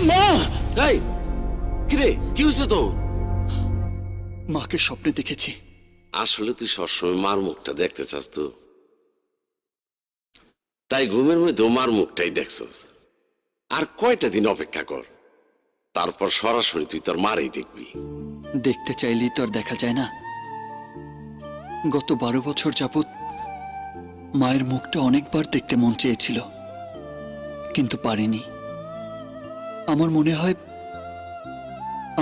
মা! এই কিরে, কি হয়েছে তো? মাকে স্বপ্নে দেখেছি। আসলে তুই সবসময় মার মুখটা দেখতে চাস তো, তাই ঘুমের মধ্যে মার মুখটাই দেখছস। আর কয়টা দিন অপেক্ষা কর, তারপর সরাসরি তুই তোর মারেই দেখবি। দেখতে চাইলেই তো আর দেখা যায় না। গত 12 বছর যাবৎ মায়ের মুখটা অনেকবার দেখতে মন চেয়েছিল, কিন্তু পারিনি। আমার মনে হয়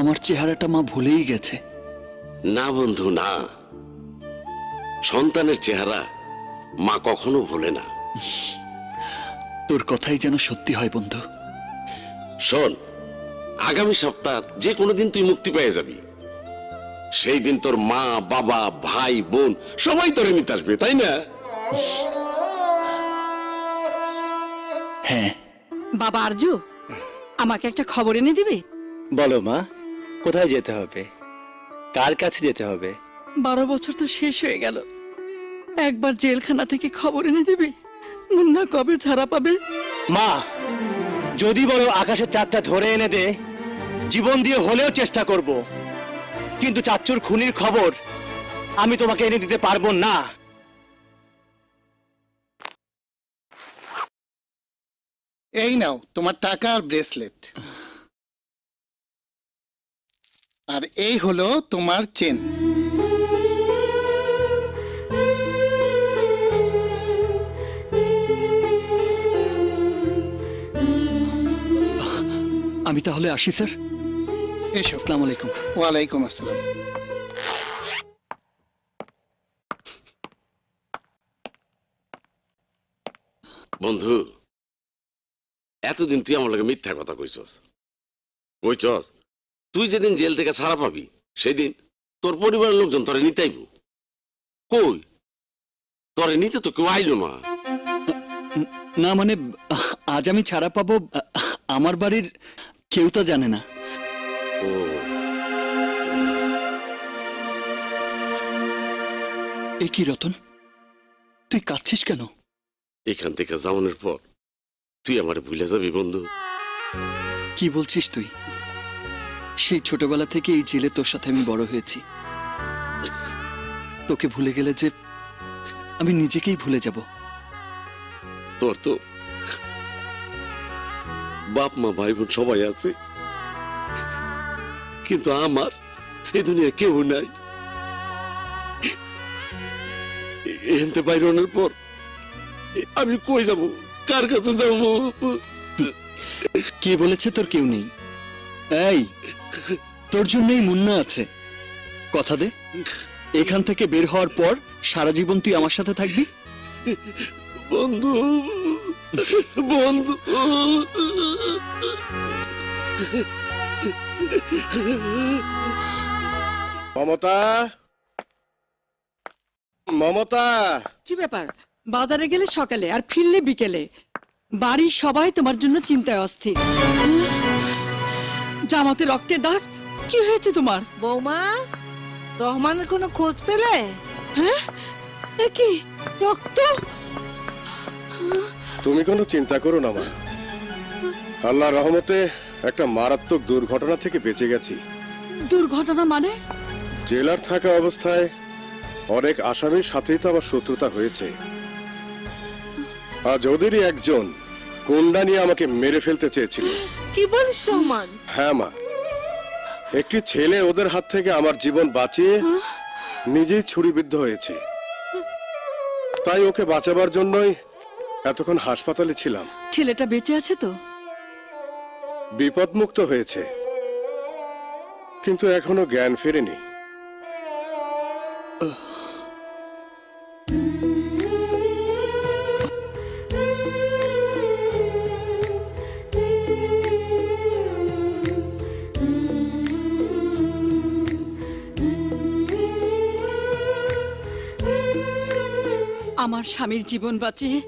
আমার চেহারাটা মা ভুলেই গেছে। না বন্ধু না, সন্তানের চেহারা মা কখনো ভোলে না। তোর কথাই যেন সত্যি হয় বন্ধু। শোন, আগামী সপ্তাহ যে কোনো দিন তুই মুক্তি পেয়ে যাবি। সেই দিন তোর মা, বাবা, ভাই, বোন সবাই তোরে নিতে আসবে, তাই না? হ্যাঁ। বাবা আরজু, আমাকে একটা খবর এনে দিবে? বলো মা, কোথায় যেতে হবে, কার কাছে যেতে হবে? 12 বছর তো শেষ হয়ে গেল, একবার জেলখানা থেকে খবর এনে দিবি মুন্না কবে ছাড়া পাবে? মা, যদি বলো আকাশের চাঁদটা ধরে এনে দে, জীবন দিয়ে হলেও চেষ্টা করব, কিন্তু চাচ্চুর খুনির খবর আমি তোমাকে এনে দিতে পারবো না। এই নাও তোমার টাকা আর ব্রেসলেট, আর এই হলো তোমার চেন। আমি তাহলে আসি স্যার। এসো। আসসালামু আলাইকুম। ওয়ালাইকুম আসসালাম। বন্ধু, এতদিন তুই আমার লগে মিথ্যা কথা কইছস। তুই যেদিন জেল থেকে ছাড়া পাবি সেদিন তোর পরিবারের লোকজন তোরে নিতে আইব। কই, তোরে নিতে তো কেউ আইলো না। না মানে, আজ আমি ছাড়া পাবো আমার বাড়ির কেউ তা জানে না। ও, এ কি রতন, তুই কাঁদছিস কেন? এখান থেকে যাওয়ানোর পর তুই আমারে ভুলে যাবি বন্ধু। কি বলছিস তুই? সেই ছোটবেলা থেকে এই জেলে তোর সাথে আমি বড় হয়েছি। তোকে ভুলে গেলে যে আমি নিজেকেই ভুলে যাব। তোর তো বাপ মা ভাই বোন সবাই আছে, কিন্তু আমার এই দুনিয়া কেউ নাই। এনতে বাইরনের পর আমি কই যাব, কার কাছে যাব? কে বলেছে তোর কেউ নেই? এই, তোর জন্যই মুন্না আছে। কথা দে, এখান থেকে বের হওয়ার পর সারা জীবন তুই আমার সাথে থাকবি। বন্ধু, বন্ধু। মমতা, মমতা। কি ব্যাপার, বাজারে গেলে সকালে আর ফিরলে বিকেলে, বাড়ির সবাই তোমার জন্য চিন্তায় অস্থির। জামাতে রক্তের দাগ, কি হয়েছে তোমার? বৌমা, রহমানের কোনো খোঁজ পেলে? হ্যাঁ, এ কি রক্ত? তুমি কোনো চিন্তা করো না মা, আল্লাহ রহমতে একটা মারাত্মক দুর্ঘটনা থেকে বেঁচে গেছি। দুর্ঘটনা মানে? জেলার থাকা অবস্থায় অনেক আসামির সাথেই তো আমার শত্রুতা হয়েছে। আজ ওদেরই একজন কুন্ডা নিয়ে আমাকে মেরে ফেলতে চেয়েছিল। কি বলিস রহমান? হ্যাঁ মা, একটি ছেলে ওদের হাত থেকে আমার জীবন বাঁচিয়ে নিজেই ছুরিবিদ্ধ হয়েছে। তাই ওকে বাঁচাবার জন্যই এতক্ষণ হাসপাতালে ছিলাম। ছেলেটা বেঁচে আছে তো? বিপদমুক্ত হয়েছে, কিন্তু এখনো জ্ঞান ফেরেনি। আমার স্বামীর জীবন বাঁচিয়ে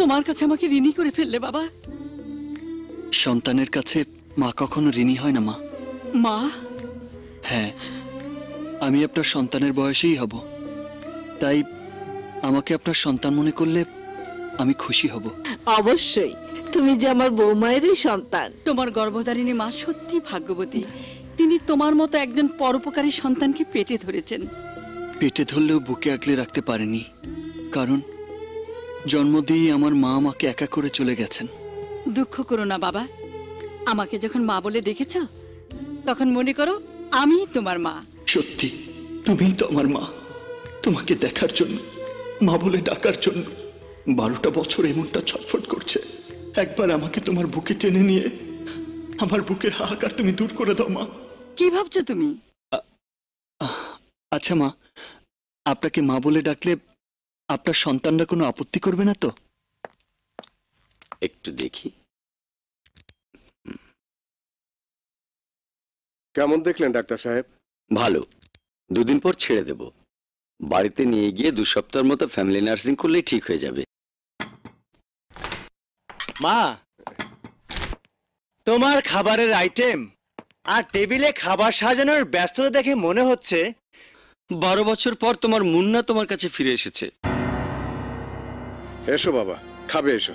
তোমার কাছে আমাকে ঋণী করে ফেললে বাবা। সন্তানের কাছে মা কখনো ঋণী হয় না মা। মা? হ্যাঁ, আমি আপনার সন্তানের বয়সেই হব, তাই আমাকে আপনার সন্তান মনে করলে আমি খুশি হব। অবশ্যই, তুমি যে আমার বৌমায়েরই সন্তান। তোমার গর্ভধারিণী মা সত্যি ভাগ্যবতী। তিনি তোমার মতো একজন পরোপকারী সন্তানকে পেটে ধরেছেন। পেটে ধরলেও বুকে আগলে রাখতে পারেনি, কারণ জন্ম দিয়েই আমার মা আমাকে একা করে চলে গেছেন। দুঃখ করো না বাবা, আমাকে যখন মা বলে ডেকেছ তখন মনে করো আমি তোমার মা। সত্যি তুমিই তো আমার মা। তোমাকে দেখার জন্য, মা বলে ডাকার জন্য 12টা বছর এমনটা ছটফট করছে। একবার আমাকে তোমার বুকে টেনে নিয়ে আমার বুকের হাহাকার তুমি দূর করে দাও মা। কি ভাবছো তুমি? আচ্ছা মা, আপনাকে মা বলে ডাকলে আপনার সন্তানরা কোনো আপত্তি করবে না তো? একটু দেখি। কেমন দেখলেন ডাক্তার সাহেব? ভালো, 2 দিন পর ছেড়ে দেব। বাড়িতে নিয়ে গিয়ে 2 সপ্তাহের মতো ফ্যামিলি নার্সিং করলেই ঠিক হয়ে যাবে। মা, তোমার খাবারের আইটেম আর টেবিলে খাবার সাজানোর ব্যস্ততা দেখে মনে হচ্ছে 12 বছর পর তোমার মুন্না তোমার কাছে ফিরে এসেছে। এসো বাবা, খাবে এসো।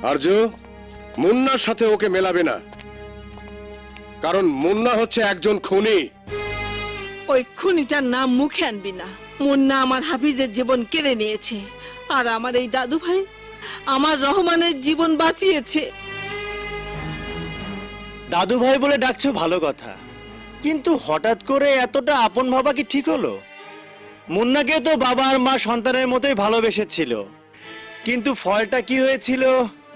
আরজ, মুন্নার সাথে ওকে মেলাবে না, কারণ মুন্না হচ্ছে একজন খুনি। ওই খুনিটার নাম মুখে আনবি না। মুন্না আমার হাফিজের জীবন কেড়ে নিয়েছে, আর আমার এই দাদু ভাই আমার রহমানের জীবন বাঁচিয়েছে। দাদু ভাই বলে ডাকছো ভালো কথা, কিন্তু হঠাৎ করে এতটা আপন ভাবা কি ঠিক হলো? মুন্নাকে তো বাবা আর মা সন্তানের মতোই ভালোবেসেছিল, কিন্তু ফলটা কি হয়েছিল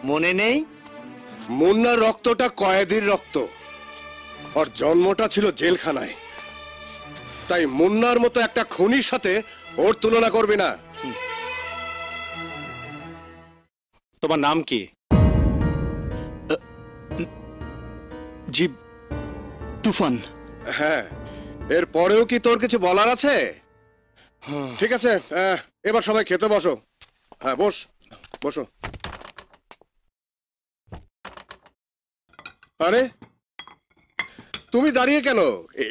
মনে নেই? মুন্নার রক্তটা কয়েদির রক্ত, ওর জন্মটা ছিল জেলখানায়। তাই মুন্নার মতো একটা খুনির সাথে ওর তুলনা করবি না। তোমার নাম কি? জি, তুফান। হ্যাঁ, এর পরেও কি তোর কিছু বলার আছে? ঠিক আছে, এবার সবাই খেতে বসো। হ্যাঁ, বসো। আরে তুমি দাঁড়িয়ে কেন?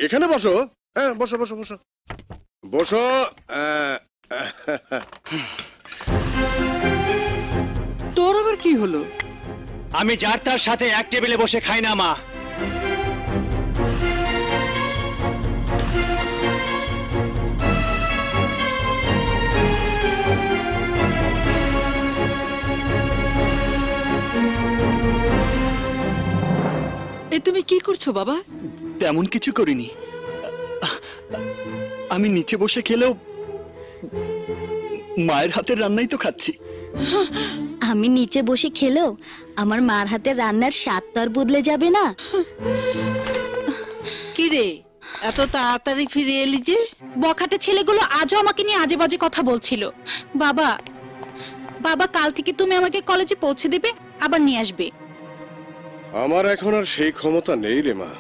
এখানে বসো। হ্যাঁ, বসো। তোর আবার কি হলো? আমি যার তার সাথে এক টেবিলে বসে খাই না মা। এ তুমি কি করছো বাবা? তেমন কিছু করিনি। আমি নিচে বসে খেলেও মায়ের হাতের রান্নাই তো খাচ্ছি। আমি নিচে বসে খেলেও আমার মার হাতের রান্নার স্বাদ তো আর বদলে যাবে না। কি রে, এত তাড়াতাড়ি ফিরে এলি যে? বখাটে ছেলেগুলো আজও আমাকে নিয়ে আজে বাজে কথা বলছিল। বাবা কাল থেকে তুমি আমাকে কলেজে পৌঁছে দেবে, আবার নিয়ে আসবে। আমার এখন আর সেই ক্ষমতা নেই রে মা।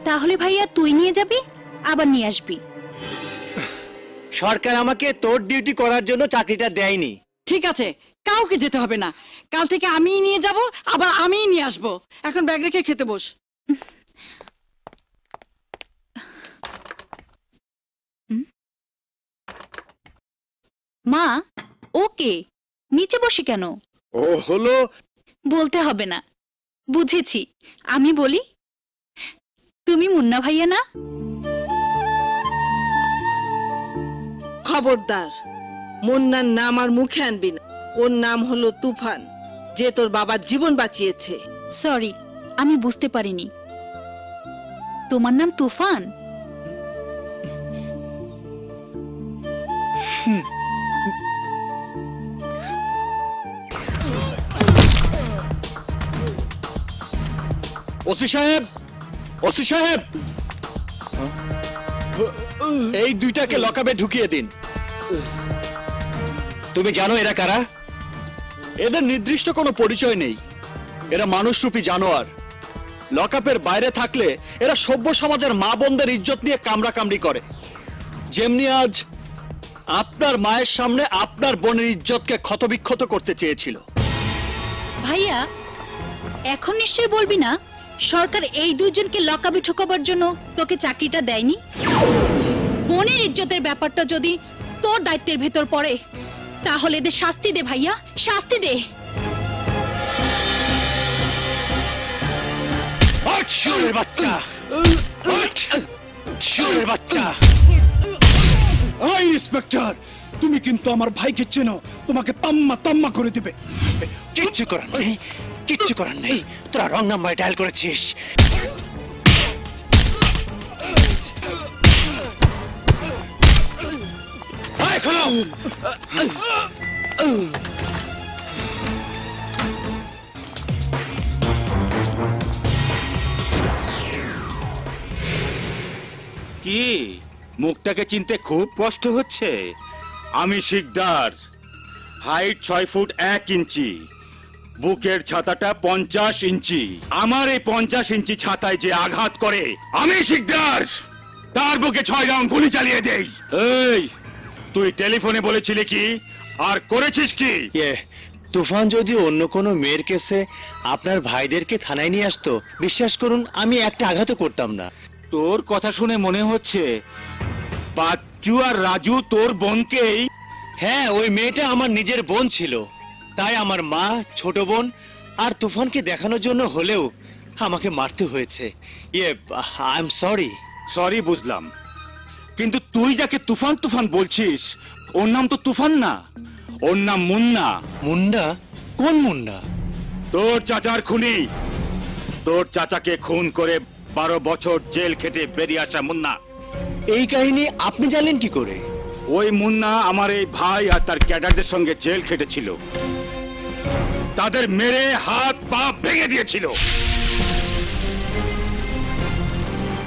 তাহলে ভাইয়া তুই নিয়ে যাবি, আবার নিয়ে আসবি। সরকার আমাকে তোর ডিউটি করার জন্য চাকরিটা দেয়নি। ঠিক আছে, কাউকে যেতে হবে না। কাল থেকে আমিই নিয়ে যাব, আবার আমিই নিয়ে আসবো। এখন ব্যাগ রেখে খেতে বস। মা, ওকে নিচে বসে কেন? ও হলো, বলতে হবে না, বুঝেছি। আমি বলি, তুমি মুন্না ভাইয়া না? খবরদার, মুন্নার নাম আর মুখে আনবি না। ওর নাম হলো তুফান, যে তোর বাবার জীবন বাঁচিয়েছে। সরি, আমি বুঝতে পারিনি। তোমার নাম তুফান? ওসি সাহেব, এই দুইটাকে লকআপে ঢুকিয়ে দিন। তুমি জানো এরা কারা? এদের নির্দিষ্ট কোনো পরিচয় নেই। এরা মানুষরূপী জানোয়ার। লকআপের বাইরে থাকলে এরা সভ্য সমাজের মা বোনদের ইজ্জত নিয়ে কামড়াকামড়ি করে। যেমনি আজ আপনার মায়ের সামনে আপনার বোনের ইজ্জতকে ক্ষতবিক্ষত করতে চেয়েছিল। ভাইয়া, এখন নিশ্চয়ই বলবি না সরকার এই দুইজনকে লকআপে ঢোকাবার জন্য তোকে চাকরিটা দেয়নি? বোনের ইজ্জতের ব্যাপারটা যদি তোর দায়িত্বের ভেতর পড়ে, তাহলে এদের শাস্তি দে ভাইয়া, শাস্তি দে। চোরের বাচ্চা, চোরের বাচ্চা। ওই ইন্সপেক্টর, তুমি কিন্তু আমার ভাইকে চেনো, তোমাকে তাম্মা তাম্মা করে দিবে। কিচ্ছু করার নেই, কিচ্ছু করার নেই, তোরা রং নাম্বারে ডায়াল করেছিস। আয় খোলো। কি মুখটাকে চিনতে খুব কষ্ট হচ্ছে? আমি শিকদার, হাইট 6 ফুট 1 ইঞ্চি, বুকের ছাতাটা 50 ইঞ্চি। আমার এই 50 ইঞ্চি ছাতায় যে আঘাত করে, আমি শিকদার তার বুকে 6 রাউন্ড গুলি চালিয়ে দেই। এই, তুই টেলিফোনে বলেছিলি কি আর করেছিস কি? তুফান যদি অন্য কোনো মেয়ের কেসে আপনার ভাইদেরকে থানায় নিয়ে আসতো, বিশ্বাস করুন আমি একটা আঘাতও করতাম না। তোর কথা শুনে মনে হচ্ছে বাচ্চু আর রাজু তোর বোনকেই। হ্যাঁ, ওই মেয়েটা আমার নিজের বোন ছিল, তাই আমার মা, ছোট বোন আর তুফানকে দেখানোর জন্য হলেও আমাকে মারতে হয়েছে। I am sorry. সরি বুঝলাম, কিন্তু তুই যাকে তুফান তুফান বলছিস, ওর নাম তো তুফান না, ওর নাম মুন্না। মুন্না? কোন মুন্না? তোর চাচার খুনি, তোর চাচাকে খুন করে 12 বছর জেল খেটে বেরিয়ে আসা মুন্না। এই কাহিনী আপনি জানলেন কি করে? ওই মুন্না আমার এই ভাই আর তার ক্যাডারদের সঙ্গে জেল খেটেছিল, তাদের মেরে হাত পা ভেঙে দিয়েছিল।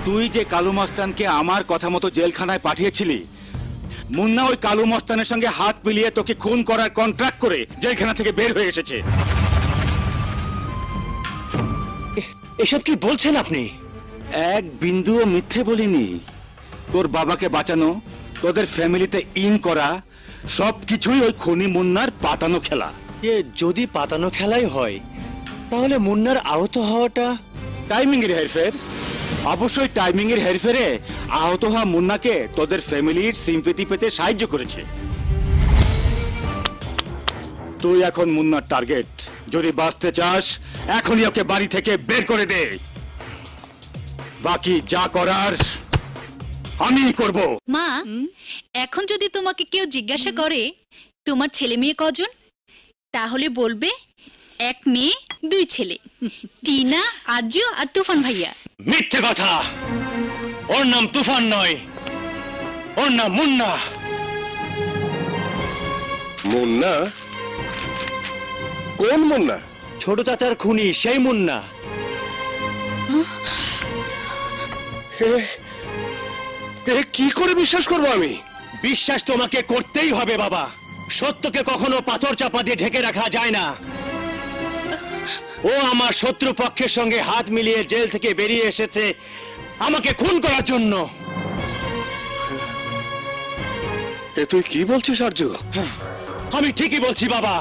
তুই যে কালু মস্তানকে আমার কথা মতো জেলখানায় পাঠিয়েছিলি, মুন্না ওই কালু মস্তানের সঙ্গে হাত মিলিয়ে তোকে খুন করার কন্ট্রাক্ট করে জেলখানা থেকে বের হয়ে এসেছে। এসব কি বলছেন আপনি? এক বিন্দুও মিথ্যে বলিনি। তোর বাবাকে বাঁচানো, তোদের ফ্যামিলিতে ইন করা, সবকিছুই ওই খুনি মুন্নার পাতানো খেলা। যদি পাতানো খেলাই হয়, তাহলে মুন্নার আহত হওয়াটা? টাইমিং এর হেরফের, অবশ্যই টাইমিং এর হেরফেরে আহত হওয়া মুন্নাকে তোদের ফ্যামিলির সিম্পেথি পেতে সাহায্য করেছে। তুই এখন মুন্নার টার্গেট। যদি বাঁচতে চাস, এখনই ওকে বাড়ি থেকে বের করে দে। বাকি যা করার আমি করব। মা, এখন যদি তোমাকে কেউ জিজ্ঞাসা করে তোমার ছেলে মেয়ে কজন, তাহলে বলবে 1 মেয়ে 2 ছেলে, টিনা, আরজু আর তুফান ভাইয়া। মিথ্যে কথা, ওর নাম তুফান নয়, ওর নাম মুন্না। মুন্না? কোন মুন্না? ছোট চাচার খুনি সেই মুন্না। কি করে বিশ্বাস করবো আমি? বিশ্বাস তোমাকে করতেই হবে বাবা, সত্যকে কখনো পাথর চাপা দিয়ে ঢেকে রাখা যায় না। ও আমার শত্রু পক্ষের সঙ্গে হাত মিলিয়ে জেল থেকে বেরিয়ে এসেছে আমাকে খুন করার জন্য। এ তুই কি বলছিস আরজু? আমি ঠিকই বলছি বাবা,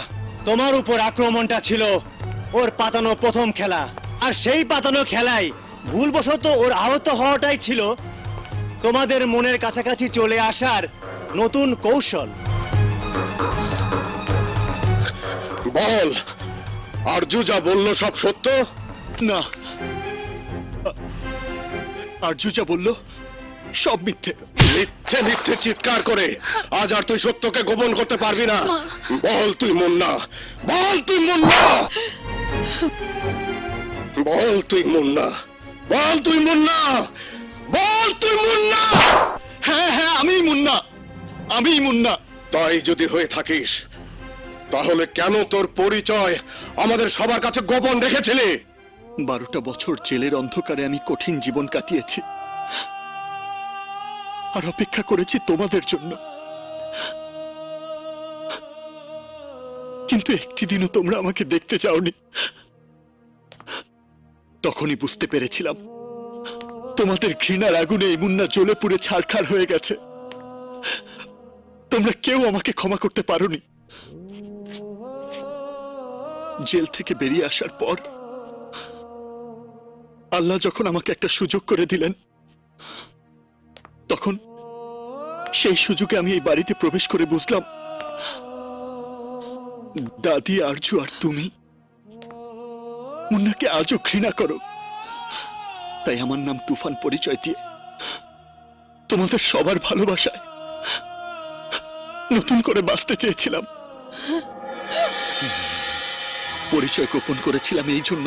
তোমার উপর আক্রমণটা ছিল ওর পাতানো প্রথম খেলা, আর সেই পাতানো খেলায় ভুলবশত ওর আহত হওয়াটাই ছিল তোমাদের মনের কাছাকাছি চলে আসার নতুন কৌশল। বল, আরজু যা বললো সব সত্য? না, আরজু যা বললো সব মিথ্যে। মিথ্যে মিথ্যে চিৎকার করে আজ আর তুই সত্যকে গোপন করতে পারবি না। বল তুই মুন্না, বল তুই মুন্না, বল তুই মুন্না, বল তুই মুন্না, বল তুই মুন্না। হ্যাঁ হ্যাঁ, আমি মুন্না, আমি মুন্না। তাই যদি হয়ে থাকিস, তাহলে কেন তোর পরিচয় আমাদের সবার কাছে গোপন রেখেছিলি? 12টা বছর জেলের অন্ধকারে আমি কঠিন জীবন কাটিয়েছি, আর অপেক্ষা করেছি তোমাদের জন্য, কিন্তু একটি দিনও তোমরা আমাকে দেখতে চাওনি। তখনই বুঝতে পেরেছিলাম তোমাদের ঘৃণার আগুনে এই মুন্না জ্বলে পুড়ে ছারখার হয়ে গেছে। তোমরা কেউ আমাকে ক্ষমা করতে পারোনি। জেল থেকে বেরিয়ে আসার পর আল্লাহ যখন আমাকে একটা সুযোগ করে দিলেন, তখন সেই সুযোগে আমি এই বাড়িতে প্রবেশ করে বুঝলাম দাদি, আরজু আর তুমি মুন্নাকে আজও ঘৃণা করো। তাই আমার নাম তুফান পরিচয় দিয়ে তোমাদের সবার ভালোবাসায় নতুন করে বাঁচতে চেয়েছিলাম। পরিচয় গোপন করেছিলাম এই জন্য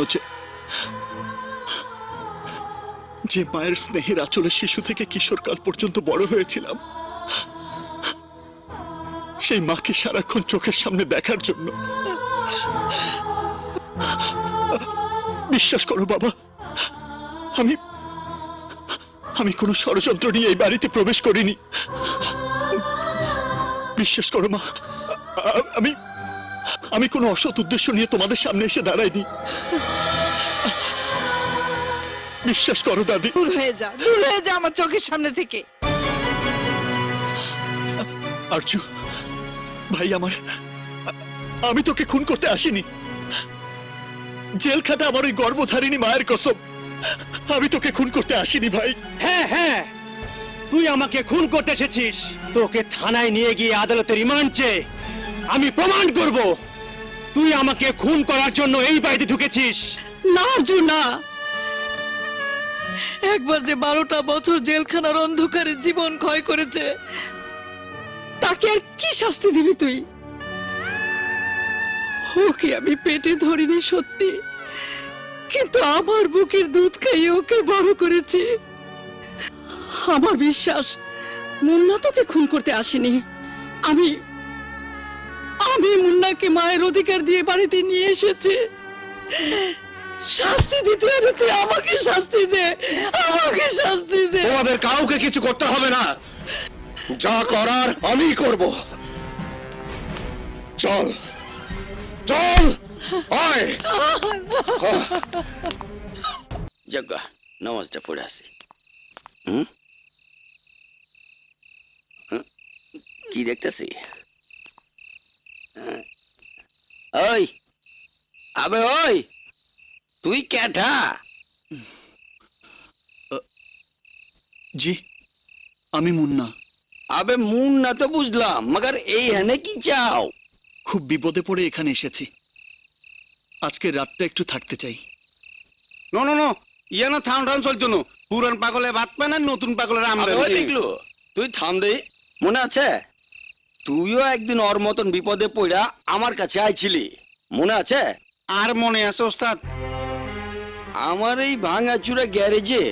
যে মায়ের স্নেহের আঁচলে শিশু থেকে কিশোরকাল পর্যন্ত বড় হয়েছিলাম, সেই মাকে সারাক্ষণ চোখের সামনে দেখার জন্য। বিশ্বাস করো বাবা, আমি কোনো ষড়যন্ত্র নিয়ে এই বাড়িতে প্রবেশ করিনি। বিশ্বাস করো মা, আমি কোনো অসৎ উদ্দেশ্য নিয়ে তোমাদের সামনে এসে দাঁড়াইনি। বিশ্বাস করো দাদি। দূর হয়ে যা আমার চোখের সামনে থেকে। আরজু ভাই আমার, আমি তোকে খুন করতে আসিনি। জেল খাটা আমার ওই গর্ভধারিণী মায়ের কসম, আমি তোকে খুন করতে আসিনি ভাই। হ্যাঁ হ্যাঁ, তুই আমাকে খুন করতে এসেছিস। তোকে থানায় নিয়ে গিয়ে আদালতে রিমান্ড চেয়ে আমি প্রমাণ করব তুই আমাকে খুন করার জন্য এই বাড়িতে ঢুকেছিস। না অর্জুন না, একবার যে 12টা বছর জেলখানার অন্ধকারে জীবন ক্ষয় করেছে, তাকে আর কি শাস্তি দিবি তুই? ওকে আমি পেটে ধরিনি সত্যি, কিন্তু আমার বুকের দুধ খাইয়ে ওকে বড় করেছি। আমার বিশ্বাস মুন্না তোকে খুন করতে আসেনি। আমি মুন্নাকে মায়ের অধিকার দিয়ে বাড়িতে নিয়ে এসেছি। শাস্তি দিতে হলে তুই আমাকে শাস্তি দে, আমাকে শাস্তি দে। তোমাদের কাউকে কিছু করতে হবে না, যা করার আমি করব। চল চল, আয়। যজ্ঞা নামাজটা পড়ে আসি। কি দেখতেছি? ওই আবে ওই, তুই কেঠা? জি আমি মুন্না। আবে মুন্না তো বুঝলাম, মগর এই হেনে কি চাও? খুব বিপদে পড়ে এখানে এসেছি, আজকে রাতটা একটু থাকতে চাই। নো নো নো, ইয়ে না থাম থাম চলতো না। পুরান পাগলে বাদ পায় না, নতুন পাগলের আমদানি। দেখলো তুই থাম দে। মনে আছে তুইও একদিন ওর মতন বিপদে পড়া আমার কাছে আইছিলি, মনে আছে? আর মনে আছে ওস্তাদ? আমার এই ভাঙাচুরা গ্যারেজে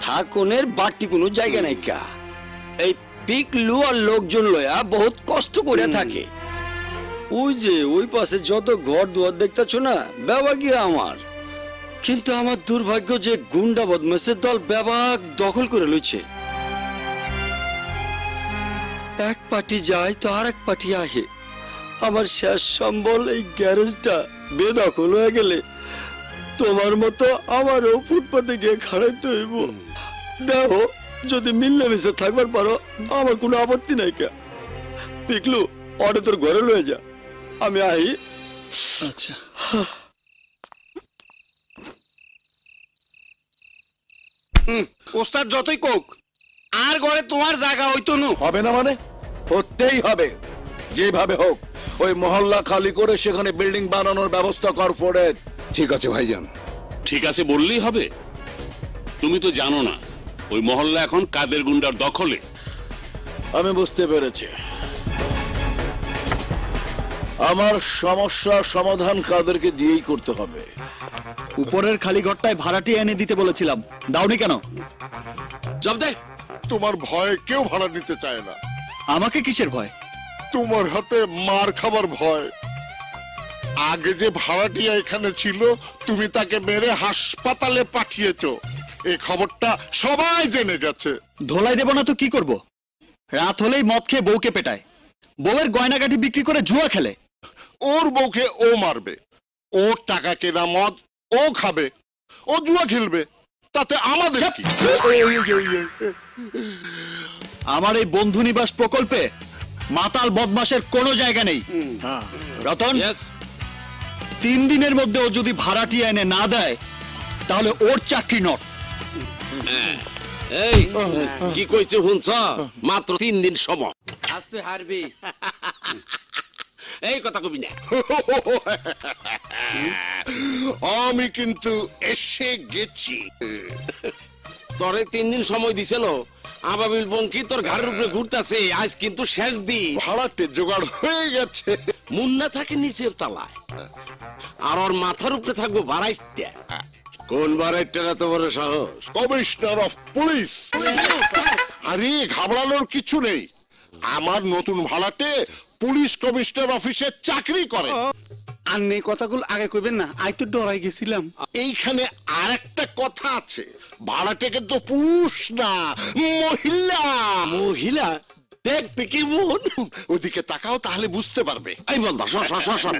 থাকনের বাড়তি কোনো জায়গা নাই কা। এই পিকলু আর লোকজন লয়া বহুত কষ্ট করে থাকে। ওই যে ওই পাশে যত ঘর দুয়ার দেখতেছ না, বেবাগিয়া আমার। কিন্তু আমার দুর্ভাগ্য যে গুন্ডা বদমাশের দল বেবাক দখল করে লইছে। এক পার্টি যায় তো আর এক পার্টি আহে। আমার শেষ সম্বল এই গ্যারেজটা বেদখল হয়ে গেলে তোমার মতো আমারও ফুটপাতে গিয়ে খাড়াইতে হইব। দেখো যদি মিলেমিশে থাকবার পারো আমার কোনো আপত্তি নাই কা। পিকলু অরে তোর ঘরে লয়ে যা, আমি আই। আচ্ছা ওস্তাদ যতই কোক, আর ঘরে তোমার জায়গা হইতো না। হবে না মানে? হতেই হবে, যেভাবে হোক। ওই মহল্লা খালি করে সেখানে বিল্ডিং বানানোর ব্যবস্থা কর ফোরেদ। ঠিক আছে ভাইজান। ঠিক আছে বললেই হবে? তুমি তো জানো না ওই মহল্লা এখন কাদের গুন্ডার দখলে। আমি বুঝতে পেরেছি। আমার সমস্যা সমাধান কাদেরকে দিয়েই করতে হবে। উপরের খালি ঘরটায় ভাড়াটি এনে দিতে বলেছিলাম, দাওনি কেন? জব দে। তোমার ভয়ে কেউ ভাড়া নিতে চায় না। আমাকে কিসের ভয়? তোমার হাতে মার খাবার ভয়। আগে যে ভাড়াটিয়া এখানে ছিল, তুমি তাকে মেরে হাসপাতালে পাঠিয়েছো, এই খবরটা সবাই জেনে গেছে। ধোলাই দেব না তো কি করব? রাত হলেই মদ খেয়ে বউকে পেটায়, বউয়ের গয়নাগাটি বিক্রি করে জুয়া খেলে। ওর বউকে ও মারবে, ওর টাকা কেনা মদ ও খাবে, ও জুয়া খেলবে, তাতে আমাদের কি? আমার এই বন্ধু নিবাস প্রকল্পে মাতাল বদমাশের কোনো জায়গা নেই। রতন, 3 দিনের মধ্যে ও যদি ভাড়াটি এনে না দেয় তাহলে ওর চাকরি নট। এই কি কইছে শুনছ? মাত্র 3 দিন সময়। আজকে হারবি। এই কথা কবি না। আমি কিন্তু এসে গেছি। তোরে 3 দিন সময় দিছিল, আবাবিল পঙ্কি তোর ঘরের উপরে ঘুরতেছে, আজ কিন্তু শেষ দিন। ভাড়াটে জোগাড় হয়ে গেছে। মুন্না থাকে নিচের তলায়, আর ওর মাথার উপরে থাকবো বারাইটা। কোন বারাইটা এত বড় সাহস? Commissioner of police. আরে ঘাবড়ানোর কিছু নেই, আমার নতুন ভাড়াটে পুলিশ কমিশনার অফিসে চাকরি করে। আর নেই কথাগুলো আগে কইবেন না, আই তো ডরাই গেছিলাম। এইখানে আরেকটা কথা আছে, ভাড়াটে কিন্তু পুরুষ না, মহিলা। মহিলা দেখতে কি মন? ওদিকে তাকাও, তাহলে বুঝতে পারবে। এই বল দা, সর সর সর সর।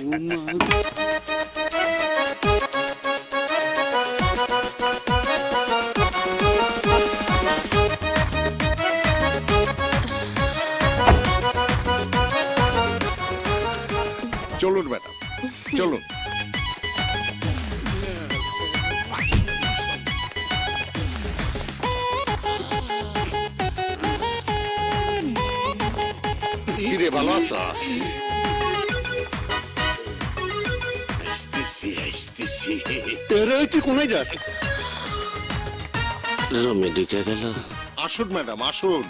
চলুন ম্যাডাম, চলুন। কিরে, ভালো আছো? আসতেছি আসতেছি। তুই কোনায় যাস? রমে ঢুকে গেল। আসুন ম্যাডাম, আসুন।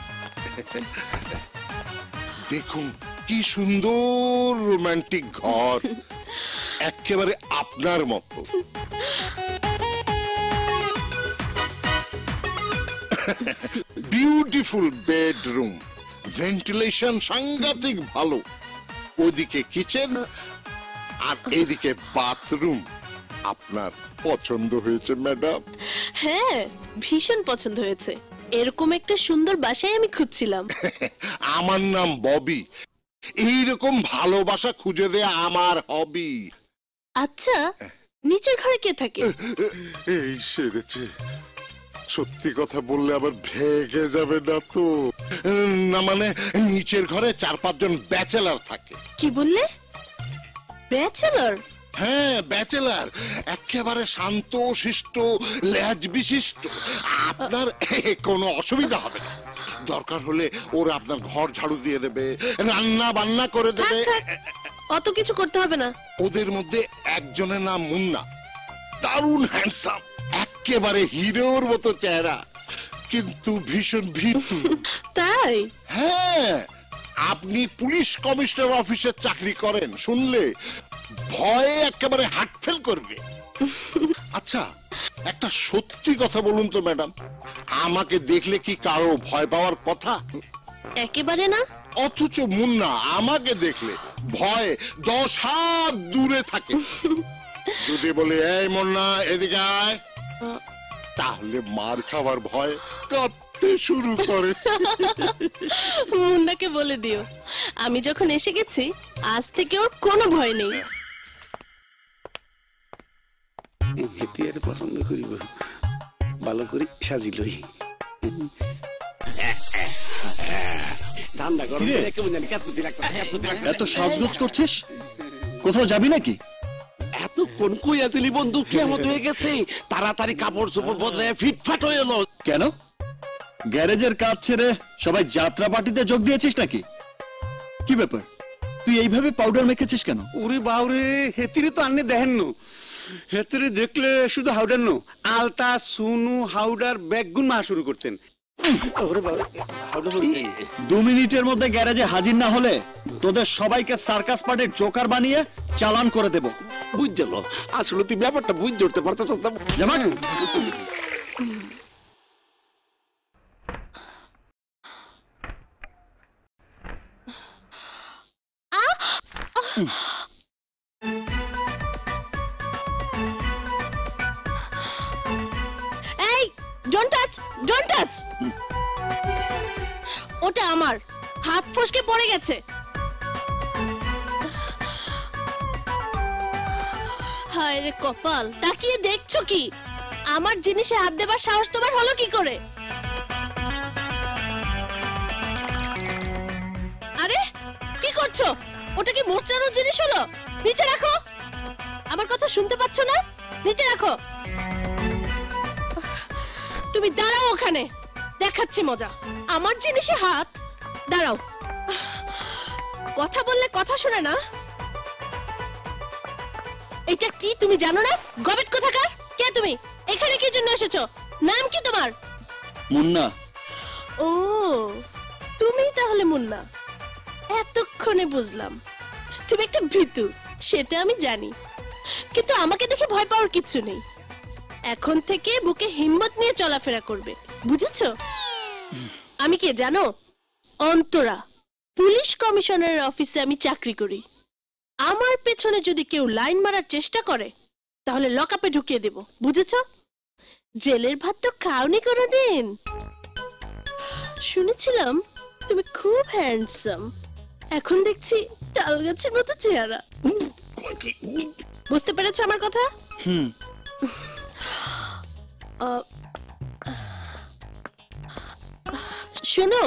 দেখুন কি সুন্দর রোমান্টিক ঘর, একেবারে আপনার মতো। বিউটিফুল বেডরুম, ভেন্টিলেশন সাংঘাতিক ভালো। ওদিকে কিচেন আর এদিকে বাথরুম। আপনার পছন্দ হয়েছে ম্যাডাম? হ্যাঁ, ভীষণ পছন্দ হয়েছে। এরকম একটা সুন্দর বাসায় আমি খুঁজছিলাম। আমার নাম ববি। এইরকম ভালোবাসা খুঁজে দেয়া আমার হবি। আচ্ছা, নিচের ঘরে কে থাকে? এই সেরেছে। সত্যি কথা বললে আবার ভেগে যাবে না তো? না মানে নিচের ঘরে 4-5 জন ব্যাচেলার থাকে। কি বললে? ব্যাচেলর? হ্যাঁ, ব্যাচেলার, একেবারে শান্ত শিষ্ট, লেজ বিশিষ্ট। আপনার কোনো অসুবিধা হবে না। দরকার হলে ওরা আপনার ঘর ঝাড়ু দিয়ে দেবে, রান্না বান্না করে দেবে। অত কিছু করতে হবে না। ওদের মধ্যে একজনের নাম মুন্না, দারুণ হ্যান্ডসাম, একেবারে হিরোর মতো চেহারা, কিন্তু ভীষণ ভীতু। তাই? হ্যাঁ, আপনি পুলিশ কমিশনার অফিসে চাকরি করেন শুনলে ভয়ে একেবারে হার্ট ফেল করবে। আচ্ছা, একটা সত্যি কথা বলুন তো ম্যাডাম, আমাকে দেখলে কি কারো ভয় পাওয়ার কথা? একেবারে না। অথচ মুন্না আমাকে দেখলে ভয়ে 10 হাত দূরে থাকে। যদি বলি এই মুন্না এদিকে আয়, তাহলে মার খাবার ভয় কাঁদতে শুরু করে। মুন্নাকে বলে দিও আমি যখন এসে গেছি, আজ থেকে ওর কোনো ভয় নেই। হেতিয়ার পছন্দ করিব, ভালো করে সাজিলই। ঠান্ডা গরম কেমন জানি এত সাজগোজ করছিস? কোথাও যাবি নাকি? এত কোন কই আছিলি বন্ধু? কেমন হয়ে গেছে, তাড়াতাড়ি কাপড় চোপড় বদলে ফিটফাট হয়ে এলো। কেন গ্যারেজের কাজ ছেড়ে সবাই যাত্রা পার্টিতে যোগ দিয়েছিস নাকি? কি ব্যাপার, তুই এইভাবে পাউডার মেখেছিস কেন? ওরে বাউরে, হেতিরে তো আন্নে দেখেন নো। হেতিরে দেখলে শুধু হাউডার নো, আলতা সুনু হাউডার ব্যাগগুন মা শুরু করতেন। 2 মিনিটের মধ্যে গ্যারেজে হাজির না হলে তোদের সবাইকে সার্কাস পার্টির জোকার বানিয়ে চালান করে দেব। বুঝছিল, আসলে তুই ব্যাপারটা বুঝ ধরতে পারতেছ না। জামা এই, ডোন্ট টাচ, ডোন্ট টাচ। ওটা আমার, হাত ফসকে পড়ে গেছে। হায় রে কপাল, তাকিয়ে দেখছো কি? আমার জিনিসে হাত দেবার সাহস তোমার হলো কি করে? আরে কি করছো? ওটা কি মোচড়ানোর জিনিস হলো? নিচে রাখো। আমার কথা শুনতে পাচ্ছ না? নিচে রাখো। তুমি দাঁড়াও ওখানে, দেখাচ্ছি মজা। আমার জিনিসে হাত। দাঁড়াও। কথা বললে কথা শুনে না, এটা কি তুমি জানো না? গবেট কোথাকার? কে তুমি? এখানে কি জন্য এসেছো? নাম কি তোমার? মুন্না। ও, তুমি তাহলে মুন্না। এতক্ষণে বুঝলাম তুমি একটা ভীতু, সেটা আমি জানি। কিন্তু আমাকে দেখে ভয় পাওয়ার কিছু নেই। এখন থেকে বুকে হিম্মত নিয়ে চলাফেরা করবে, বুঝেছো? আমি কে জানো? অন্তরা, পুলিশ কমিশনারের অফিসে আমি চাকরি করি। আমার পেছনে যদি কেউ লাইন মারার চেষ্টা করে তাহলে লকআপে ঢুকিয়ে দেব, বুঝেছো? জেলের ভাত তো খাওনি কোনোদিন। শুনেছিলাম তুমি খুব হ্যান্ডসাম, এখন দেখছি তাল গাছের মতো চেহারা। বুঝতে পেরেছো আমার কথা? হুম। শোনো,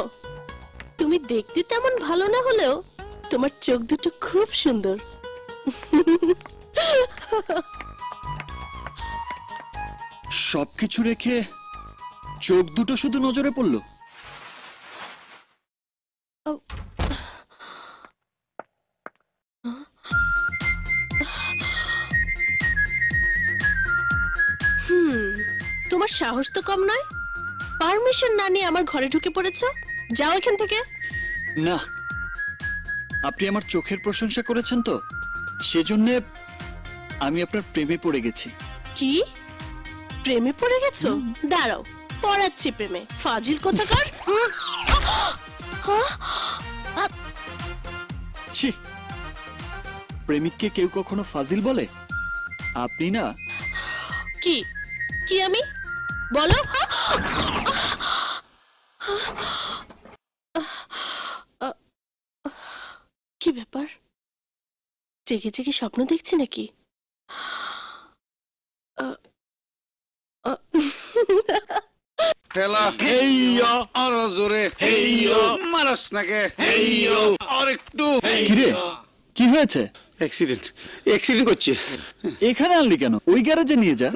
তুমি দেখতে তেমন ভালো না হলেও তোমার চোখ দুটো খুব সুন্দর। সবকিছু রেখে চোখ দুটো শুধু নজরে পড়লো? তোমার সাহস তো কম নয়, পারমিশন না নিয়ে আমার ঘরে ঢুকে পড়েছো। যাও এখান থেকে। না, আপনি আমার চোখের প্রশংসা করেছেন তো, সেজন্য আমি আপনার প্রেমে পড়ে গেছি। কি প্রেমে পড়ে গেছো? দাঁড়াও, পড়াচ্ছি প্রেমে। ফাজিল কোথাকার। ছি, প্রেমিককে কেউ কখনো ফাজিল বলে? আপনি না। কি কি আমি বলো? কি ব্যাপার, জেগে জেগে স্বপ্ন দেখছি নাকি? খেলা হেইয়ো আরো জোরে হেইয়ো মারস নাকে হেইয়ো আর একটু কিরে, কি হয়েছে? অ্যাক্সিডেন্ট করছে। এখানে আনলি কেন? ওই গ্যারেজে নিয়ে যা।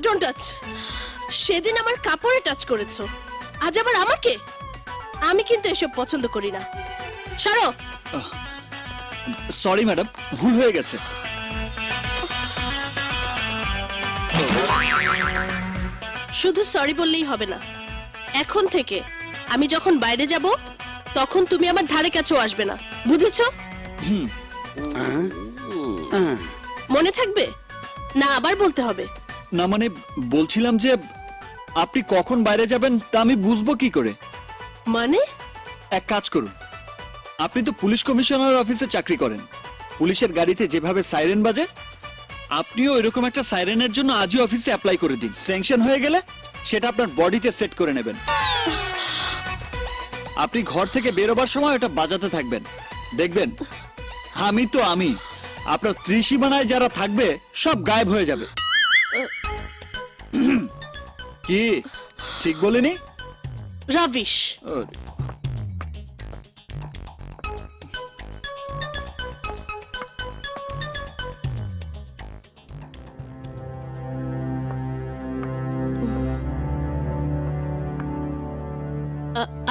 Don't touch. সেদিন আমার কাপড়ে টাচ করেছো, আজ আবার আমাকে? আমি কিন্তু এসব পছন্দ করি না, সরো। সরি ম্যাডাম, ভুল হয়ে গেছে। শুধু সরি বললেই হবে না, এখন থেকে আমি যখন বাইরে যাব তখন তুমি আমার ধারে কাছেও আসবে না, বুঝেছো? মনে থাকবে না? আবার বলতে হবে? না মানে বলছিলাম যে আপনি কখন বাইরে যাবেন তা আমি বুঝবো কি করে? মানে? এক কাজ করুন, আপনি তো পুলিশ কমিশনার অফিসে চাকরি করেন। পুলিশের গাড়িতে যেভাবে সাইরেন বাজে, আপনিও এরকম একটা সাইরেনের জন্য আজই অফিসে অ্যাপ্লাই করে দিন। স্যাংশন হয়ে গেলে সেটা আপনার বডিতে সেট করে নেবেন। আপনি ঘর থেকে বেরোবার সময় ওটা বাজাতে থাকবেন, দেখবেন আমি তো আমি, আপনার ত্রিসীমানায় যারা থাকবে সব গায়েব হয়ে যাবে। কি ঠিক বলিনি? রাবিশ।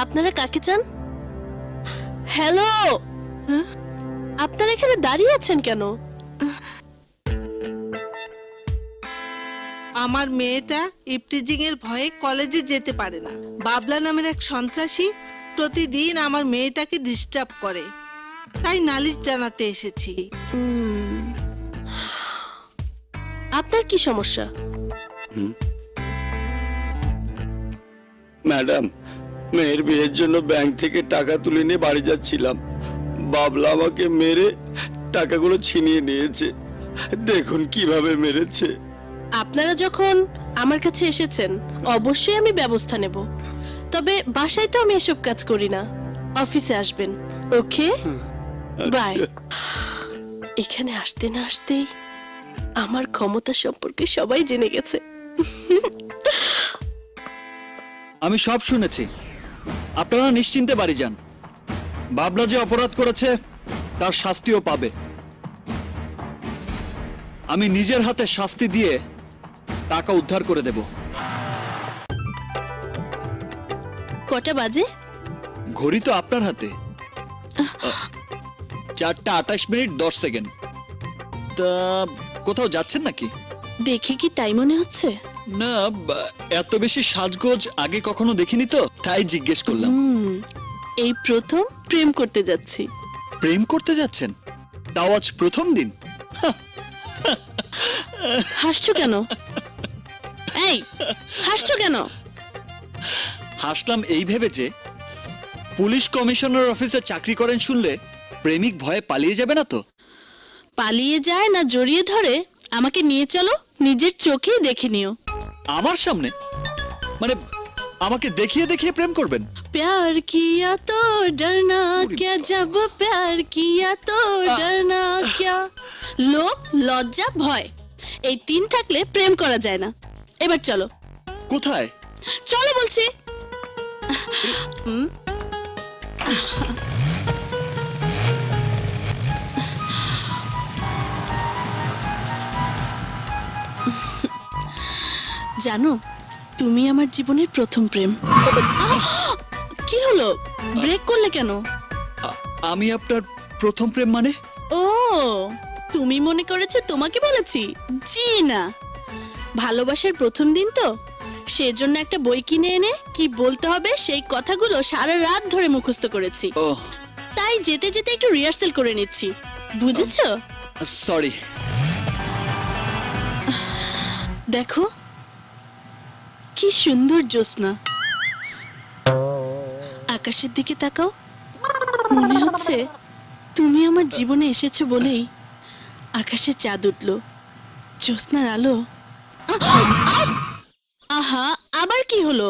আপনারা কাকে চান? হ্যালো, আপনারা এখানে দাঁড়িয়ে আছেন কেন? আমার মেয়েটা ইপটিজিং এর ভয়ে কলেজে যেতে পারে না। বাবলা নামের এক সন্ত্রাসী প্রতিদিন আমার মেয়েটাকে ডিস্টার্ব করে, তাই নালিশ জানাতে এসেছি। আপনার কি সমস্যা? ম্যাডাম, মেয়ের বিয়ের জন্য ব্যাংক থেকে টাকা তুলে নিয়ে বাড়ি যাচ্ছিলাম, বাবলা আমাকে মেরে টাকাগুলো ছিনিয়ে নিয়েছে। দেখুন কিভাবে মেরেছে। আপনারা যখন আমার কাছে এসেছেন অবশ্যই আমি ব্যবস্থা নেব, তবে বাসায় তো আমি এসব কাজ করি না। অফিসে আসবেন, ওকে? বাই। এখানে আসতে না আসতেই আমার ক্ষমতা সম্পর্কে সবাই জেনে গেছে। আমি সব শুনেছি, আপনারা নিশ্চিন্তে বাড়ি যান। বাবলা যে অপরাধ করেছে তার শাস্তিও পাবে। আমি নিজের হাতে শাস্তি দিয়ে টাকা উদ্ধার করে দেব। কটা বাজে? ঘড়ি তো আপনার হাতে। 4:28:10। তা কোথাও যাচ্ছেন নাকি? দেখে কি তাই মনে হচ্ছে? না, এত বেশি সাজগোজ আগে কখনো দেখিনি তো, তাই জিজ্ঞেস করলাম। এই প্রথম প্রেম করতে যাচ্ছি। প্রেম করতে যাচ্ছেন? তাও আজ প্রথম দিন? হাসছো কেন? এই, হাসছো কেন? হাসলাম এই ভেবে যে পুলিশ কমিশনার অফিসে চাকরি করেন শুনলে প্রেমিক ভয়ে পালিয়ে যাবে না তো। পালিয়ে যায় না জড়িয়ে ধরে আমাকে নিয়ে চলো, নিজের চোখেই দেখে নিও। আমার সামনে? মানে আমাকে দেখিয়ে দেখিয়ে প্রেম করবেন? प्यार किया तो डरना क्या, जब प्यार किया तो डरना क्या। লোভ, লজ্জা, ভয়, এই তিন থাকলে প্রেম করা যায় না। এবার চলো। কোথায়? চলো বলছি। জানো, তুমি আমার জীবনের প্রথম প্রেম। কি হলো, ব্রেক করলে কেন? আমি আপনার প্রথম প্রেম মানে? ও, তুমি মনে করেছো তোমাকে বলেছি? জি না, ভালোবাসার প্রথম দিন তো, সেজন্য একটা বই কিনে এনে কি বলতে হবে সেই কথাগুলো সারা রাত ধরে মুখস্থ করেছি। তাই যেতে যেতে একটু রিহার্সাল করে নিচ্ছি, বুঝেছো? সরি। দেখো কি সুন্দর জ্যোৎস্না, আকাশের দিকে তাকাও, মনে হচ্ছে তুমি আমার জীবনে এসেছো বলেই আকাশে চাঁদ উঠলো, জ্যোৎস্নার আলো। আহা, আবার কি হলো?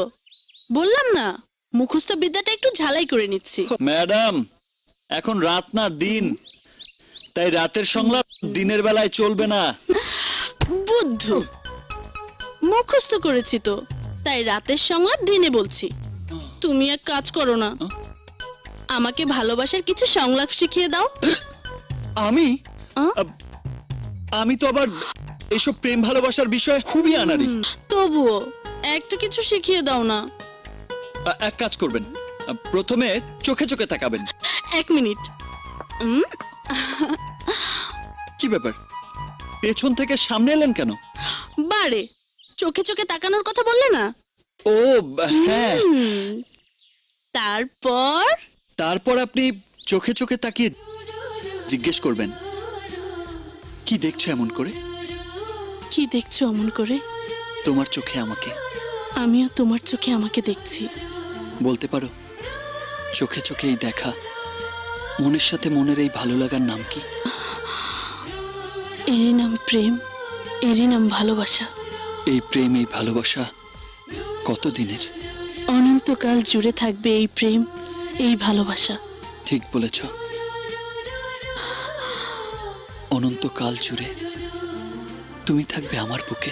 বললাম না মুখস্থ বিদ্যাটা একটু ঝালাই করে নিচ্ছি। ম্যাডাম, এখন রাত না দিন, তাই রাতের সংলাপ দিনের বেলায় চলবে না। বুদ্ধু, মুখস্থ করেছি তো, তাই রাতের সংলাপ দিনে বলছি। তুমি এক কাজ করো না, আমাকে ভালোবাসার কিছু সংলাপ শিখিয়ে দাও। আমি? আমি তো আবার এসব প্রেম ভালোবাসার বিষয়ে খুবই আনাড়ি। তবুও একটা কিছু শিখিয়ে দাও না। এক কাজ করবেন, প্রথমে চোখে চোখে তাকাবেন। 1 মিনিট। কি ব্যাপার, পেছন থেকে সামনে এলেন কেন? বারে, চোখে চোখে তাকানোর কথা বললে না? ও হ্যাঁ। তারপর আপনি চোখে চোখে তাকিয়ে জিজ্ঞেস করবেন, কি দেখছো এমন করে? কি দেখছো অমন করে? তোমার চোখে আমাকে। আমিও তোমার চোখে আমাকে দেখছি। বলতে পারো চোখে চোখে এই দেখা, মনের সাথে মনের এই ভালো লাগার নাম কি? এরই নাম প্রেম, এরই নাম ভালোবাসা। এই প্রেম, এই ভালোবাসা কতদিনের? অনন্তকাল জুড়ে থাকবে এই প্রেম, এই ভালোবাসা। ঠিক বলেছ, অনন্তকাল জুড়ে তুমি থাকবে আমার বুকে,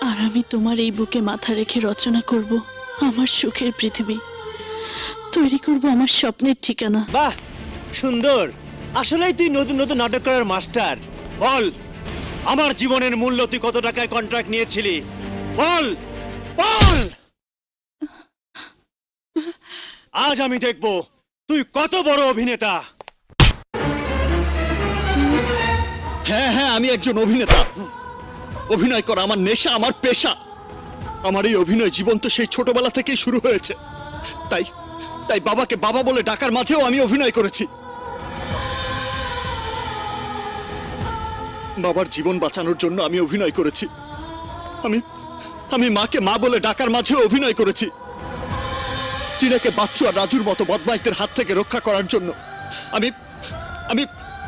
আর আমি তোমার এই বুকে মাথা রেখে রচনা করব আমার সুখের পৃথিবী, তৈরি করব আমার স্বপ্নের ঠিকানা। বাহ, সুন্দর। আসলেই তুই নতুন নতুন নাটক করার মাস্টার। বল, আমার জীবনের মূল্য তুই কত টাকায় কন্ট্রাক্ট নিয়েছিলি? বল বল। আজ আমি দেখব তুই কত বড় অভিনেতা। হ্যাঁ হ্যাঁ, আমি একজন অভিনেতা। অভিনয় করা আমার নেশা, আমার পেশা। আমার এই অভিনয় জীবন তো সেই ছোটবেলা থেকেই শুরু হয়েছে। তাই তাই বাবাকে বাবা বলে ডাকার মাঝেও আমি অভিনয় করেছি। বাবার জীবন বাঁচানোর জন্য আমি অভিনয় করেছি। আমি মাকে মা বলে ডাকার মাঝেও অভিনয় করেছি। টিনাকে বাচ্চু আর রাজুর মতো বদমাইশদের হাত থেকে রক্ষা করার জন্য আমি আমি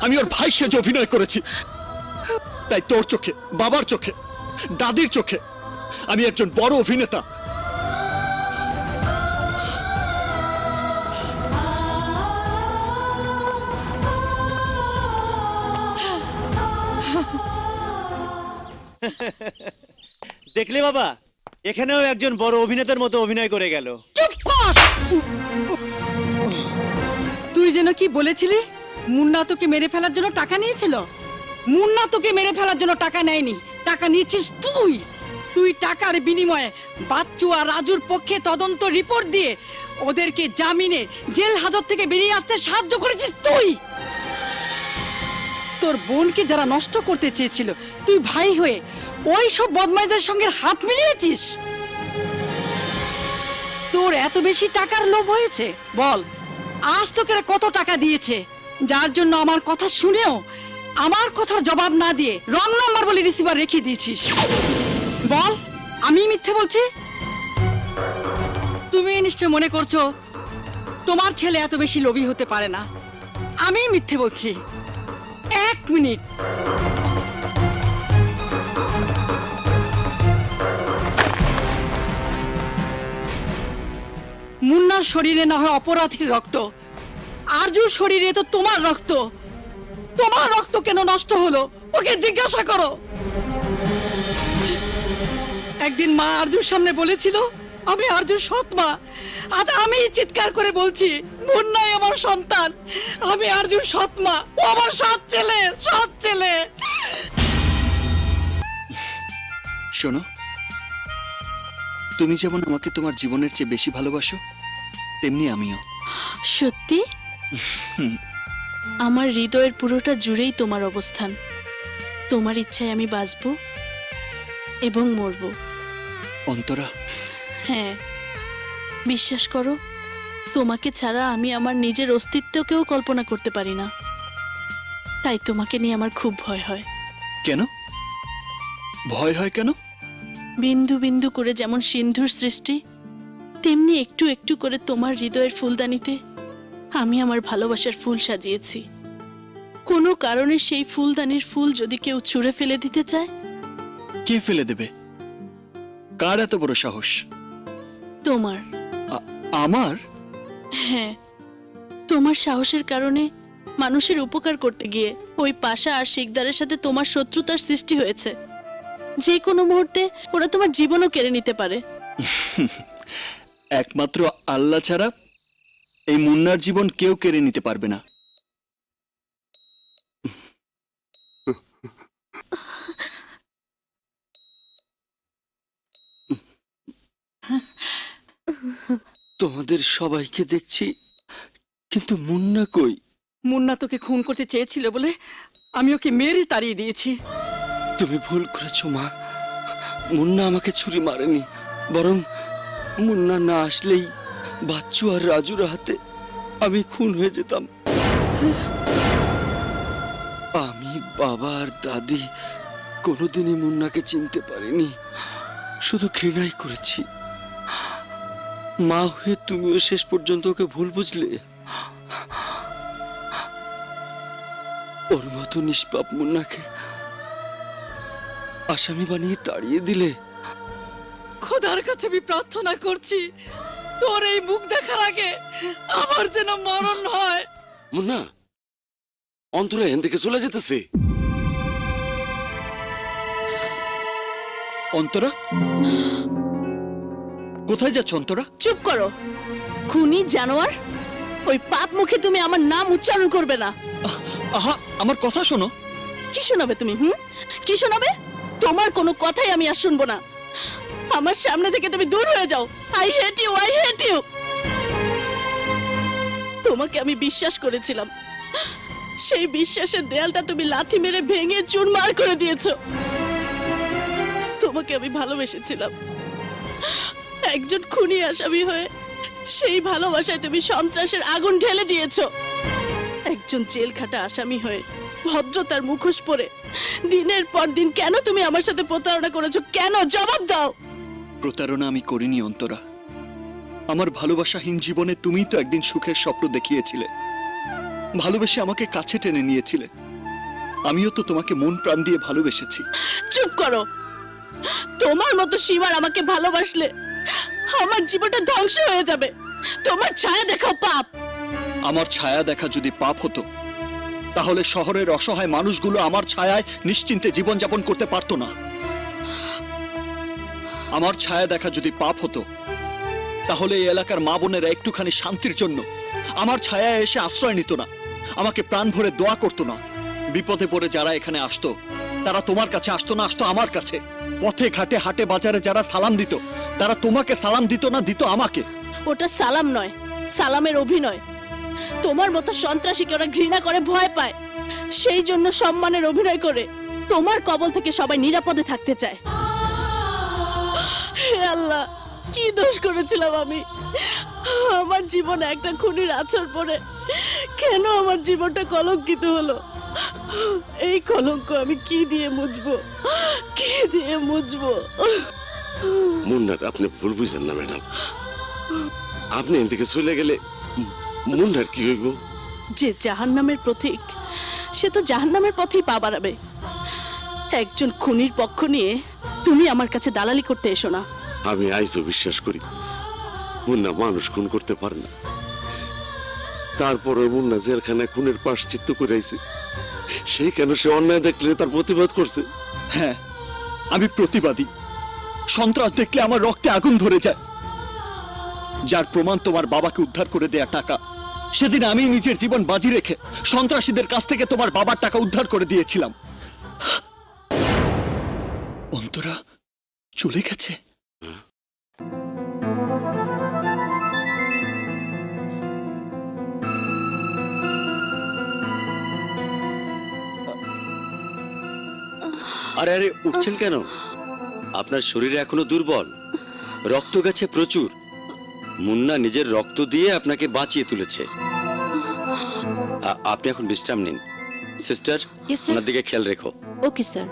আমি ওর ভাই সেজে অভিনয় করেছি। তাই তোর চোখে, বাবার চোখে, দাদির চোখে আমি একজন বড় অভিনেতা। দেখলে বাবা, এখানেও একজন বড় অভিনেতার মতো অভিনয় করে গেল। চুপ কর! তুই যেন কি বলেছিলি মুন্না তোকে মেরে ফেলার জন্য টাকা নিয়েছিল? মুন্না তোকে মেরে ফেলার জন্য টাকা নেয়নি, টাকা নিয়েছিস তুই। তুই টাকার বিনিময়ে বাচ্চু আর রাজুর পক্ষে তদন্ত রিপোর্ট দিয়ে ওদেরকে জামিনে জেল হাজত থেকে বেরিয়ে আসতে সাহায্য করেছিস তুই। তোর বোনকে যারা নষ্ট করতে চেয়েছিল তুই ভাই হয়ে ওই সব বদমাইশদের সঙ্গে হাত মিলিয়েছিস। তোর এত বেশি টাকার লোভ হয়েছে? বল, আজ তোকে কত টাকা দিয়েছে যার জন্য আমার কথা শুনেও আমার কথার জবাব না দিয়ে রং নাম্বার বলে রিসিভার রেখে দিয়েছিস? বল, আমি মিথ্যে বলছি? তুমি নিশ্চয় মনে করছো তোমার ছেলে এত বেশি লোভী হতে পারে না। আমি মিথ্যে বলছি? এক মিনিট। মুন্নার শরীরে না হয় অপরাধীর রক্ত, আরজুর শরীরে তো তোমার রক্ত। তোমার রক্ত কেন নষ্ট হলো ওকে জিজ্ঞাসা করো। একদিন মা আরজুর সামনে বলেছিল আমি আরজুর সৎ মা। আজ আমি চিৎকার করে বলছি মুন্নাই আমার সন্তান, আমি আরজুর সৎ মা, ও আমার সৎ ছেলে, সৎ ছেলে। শোনো, তুমি যেমন আমাকে তোমার জীবনের চেয়ে বেশি ভালোবাসো তেমনি আমিও। সত্যি? আমার হৃদয়ের পুরোটা জুড়েই তোমার অবস্থান। তোমার ইচ্ছায় আমি বাঁচবো এবং মরবো। অন্তরা, হ্যাঁ, বিশ্বাস করো, তোমাকে ছাড়া আমি আমার নিজের অস্তিত্বকেও কল্পনা করতে পারি না। তাই তোমাকে নিয়ে আমার খুব ভয় হয়। কেন ভয় হয়? কেন? বিন্দু বিন্দু করে যেমন সিন্ধুর সৃষ্টি, তেমনি একটু একটু করে তোমার হৃদয়ের ফুলদানিতে আমি আমার ভালোবাসার ফুল সাজিয়েছি। কোনো কারণে সেই ফুলদানির ফুল যদি কেউ ছুঁড়ে ফেলে দিতে চায়? কে ফেলে দেবে? কার এত বড় সাহস? তোমার। আমার? হ্যাঁ, তোমার সাহসের কারণে মানুষের উপকার করতে গিয়ে ওই পাশা আর শিকদারের সাথে তোমার শত্রুতার সৃষ্টি হয়েছে। যে কোনো মুহূর্তে ওরা তোমার জীবনও কেড়ে নিতে পারে। একমাত্র আল্লাহ ছাড়া এই মুন্নার জীবন কেউ কেড়ে নিতে পারবে না। তোমাদের সবাইকে দেখছি, কিন্তু মুন্না কই? মুন্না তোকে খুন করতে চেয়েছিল বলে আমি ওকে মেরে তাড়িয়ে দিয়েছি। তুমি ভুল করেছো মা, মুন্না আমাকে ছুরি মারেনি, বরং মুন্না না আসলেই বাচ্চু আর রাজুর হাতে আমি খুন হয়ে যেতাম। আমি, বাবা আর দাদি কোনোদিনই মুন্নাকে চিনতে পারিনি, শুধু ঘৃণাই করেছি। মা হয়ে তুমিও শেষ পর্যন্ত ওকে ভুল বুঝলে। ওর মতো নিষ্পাপ মুন্নাকে আসামি বানিয়ে তাড়িয়ে দিলে। খোদার কাছে আমি প্রার্থনা করছি তোর এই মুখ দেখার আগে আমার যেন মরণ হয়। মুন্না, অন্তরা এখান থেকে চলে যেতেছে। অন্তরা? কোথায় যাচ্ছ অন্তরা? চুপ করো, খুনি জানোয়ার। ওই পাপ মুখে তুমি আমার নাম উচ্চারণ করবে না। আহা, আমার কথা শোনো। কি শোনাবে তুমি? কি শোনাবে? তোমার কোনো কথাই আমি আর শুনবো না। আমার সামনে থেকে তুমি দূর হয়ে যাও। I hate you, I hate you. তোমাকে আমি বিশ্বাস করেছিলাম, সেই বিশ্বাসের দেয়ালটা তুমি লাথি মেরে ভেঙে চুরমার করে দিয়েছো। তোমাকে আমি ভালোবেসেছিলাম, একজন খুনি আসামি হয়ে সেই ভালোবাসায় তুমি সন্ত্রাসের আগুন ঢেলে দিয়েছো। একজন জেল খাটা আসামি হয়ে ভদ্রতার মুখোশ পরে দিনের পর দিন কেন তুমি আমার সাথে প্রতারণা করেছো? কেন? জবাব দাও। প্রতারণা আমি করিনি অন্তরা। আমার ভালোবাসাহীন জীবনে তুমিই তো একদিন সুখের স্বপ্ন দেখিয়েছিলে, ভালোবেসে আমাকে কাছে টেনে নিয়েছিলে। আমিও তো তোমাকে মন প্রাণ দিয়ে ভালোবেসেছি। চুপ করো। তোমার মতো সীমার আমাকে ভালোবাসলে আমার জীবনটা ধ্বংস হয়ে যাবে। তোমার ছায়া দেখাও পাপ। আমার ছায়া দেখা যদি পাপ হতো তাহলে শহরের অসহায় মানুষগুলো আমার ছায়ায় নিশ্চিন্তে জীবনযাপন করতে পারতো না। আমার ছায়া দেখা যদি পাপ হতো তাহলে এই এলাকার মা বোনেরা একটুখানি শান্তির জন্য আমার ছায়া এসে আশ্রয় নিত না, আমাকে প্রাণ ভরে দোয়া করতো না। বিপদে পড়ে যারা এখানে আসতো তারা তোমার কাছে আসতো না, আসতো আমার কাছে। পথে ঘাটে হাটে বাজারে যারা সালাম দিত তারা তোমাকে সালাম দিত না, দিত আমাকে। ওটা সালাম নয়, সালামের অভিনয়। তোমার মতো সন্ত্রাসীকে ওরা ঘৃণা করে, ভয় পায়, সেই জন্য সম্মানের অভিনয় করে তোমার কবল থেকে সবাই নিরাপদে থাকতে চায়। হে আল্লাহ, কি দোষ করেছিলাম আমি? আমার জীবনে একটা খুনির আছর পড়ে কেন আমার জীবনটা কলঙ্কিত হলো? এই কলঙ্ক আমি কি দিয়ে মুছবো, কি দিয়ে মুছবো? মুন্নার আপনি ভুল বুঝেন না ম্যাডাম। আপনি এদিকে চলে গেলে মুন্নার কি হইব? যে জাহান্নামের প্রতীক সে তো জাহান্নামের পথেই পা বাড়াবে। একজন খুনির পক্ষ নিয়ে তুমি আমার কাছে দালালি করতে এসো না। আমি আইজও বিশ্বাস করি মুন্না মানুষ খুন করতে পারে না, তারপরে মুন্না জেলখানায় খুনের প্রায়শ্চিত্ত করে আইছে। সেই কেন সে অন্যায় দেখলে তার প্রতিবাদ করছে। হ্যাঁ, আমি প্রতিবাদী। সন্ত্রাস দেখলে আমার রক্তে আগুন ধরে যায়। যার প্রমাণ তোমার বাবাকে উদ্ধার করে দেয়া টাকা, সেদিন আমি নিজের জীবন বাজি রেখে সন্ত্রাসীদের কাছ থেকে তোমার বাবার টাকা উদ্ধার করে দিয়েছিলাম। অন্তরা চলে গেছে। আরে আরে, উঠছেন কেন? আপনার শরীরে এখনো দুর্বল, রক্ত গেছে প্রচুর। মুন্না নিজের রক্ত দিয়ে আপনাকে বাঁচিয়ে তুলেছে। আপনি এখন বিশ্রাম নিন। সিস্টার, ওনার দিকে খেয়াল রেখো। Okay sir.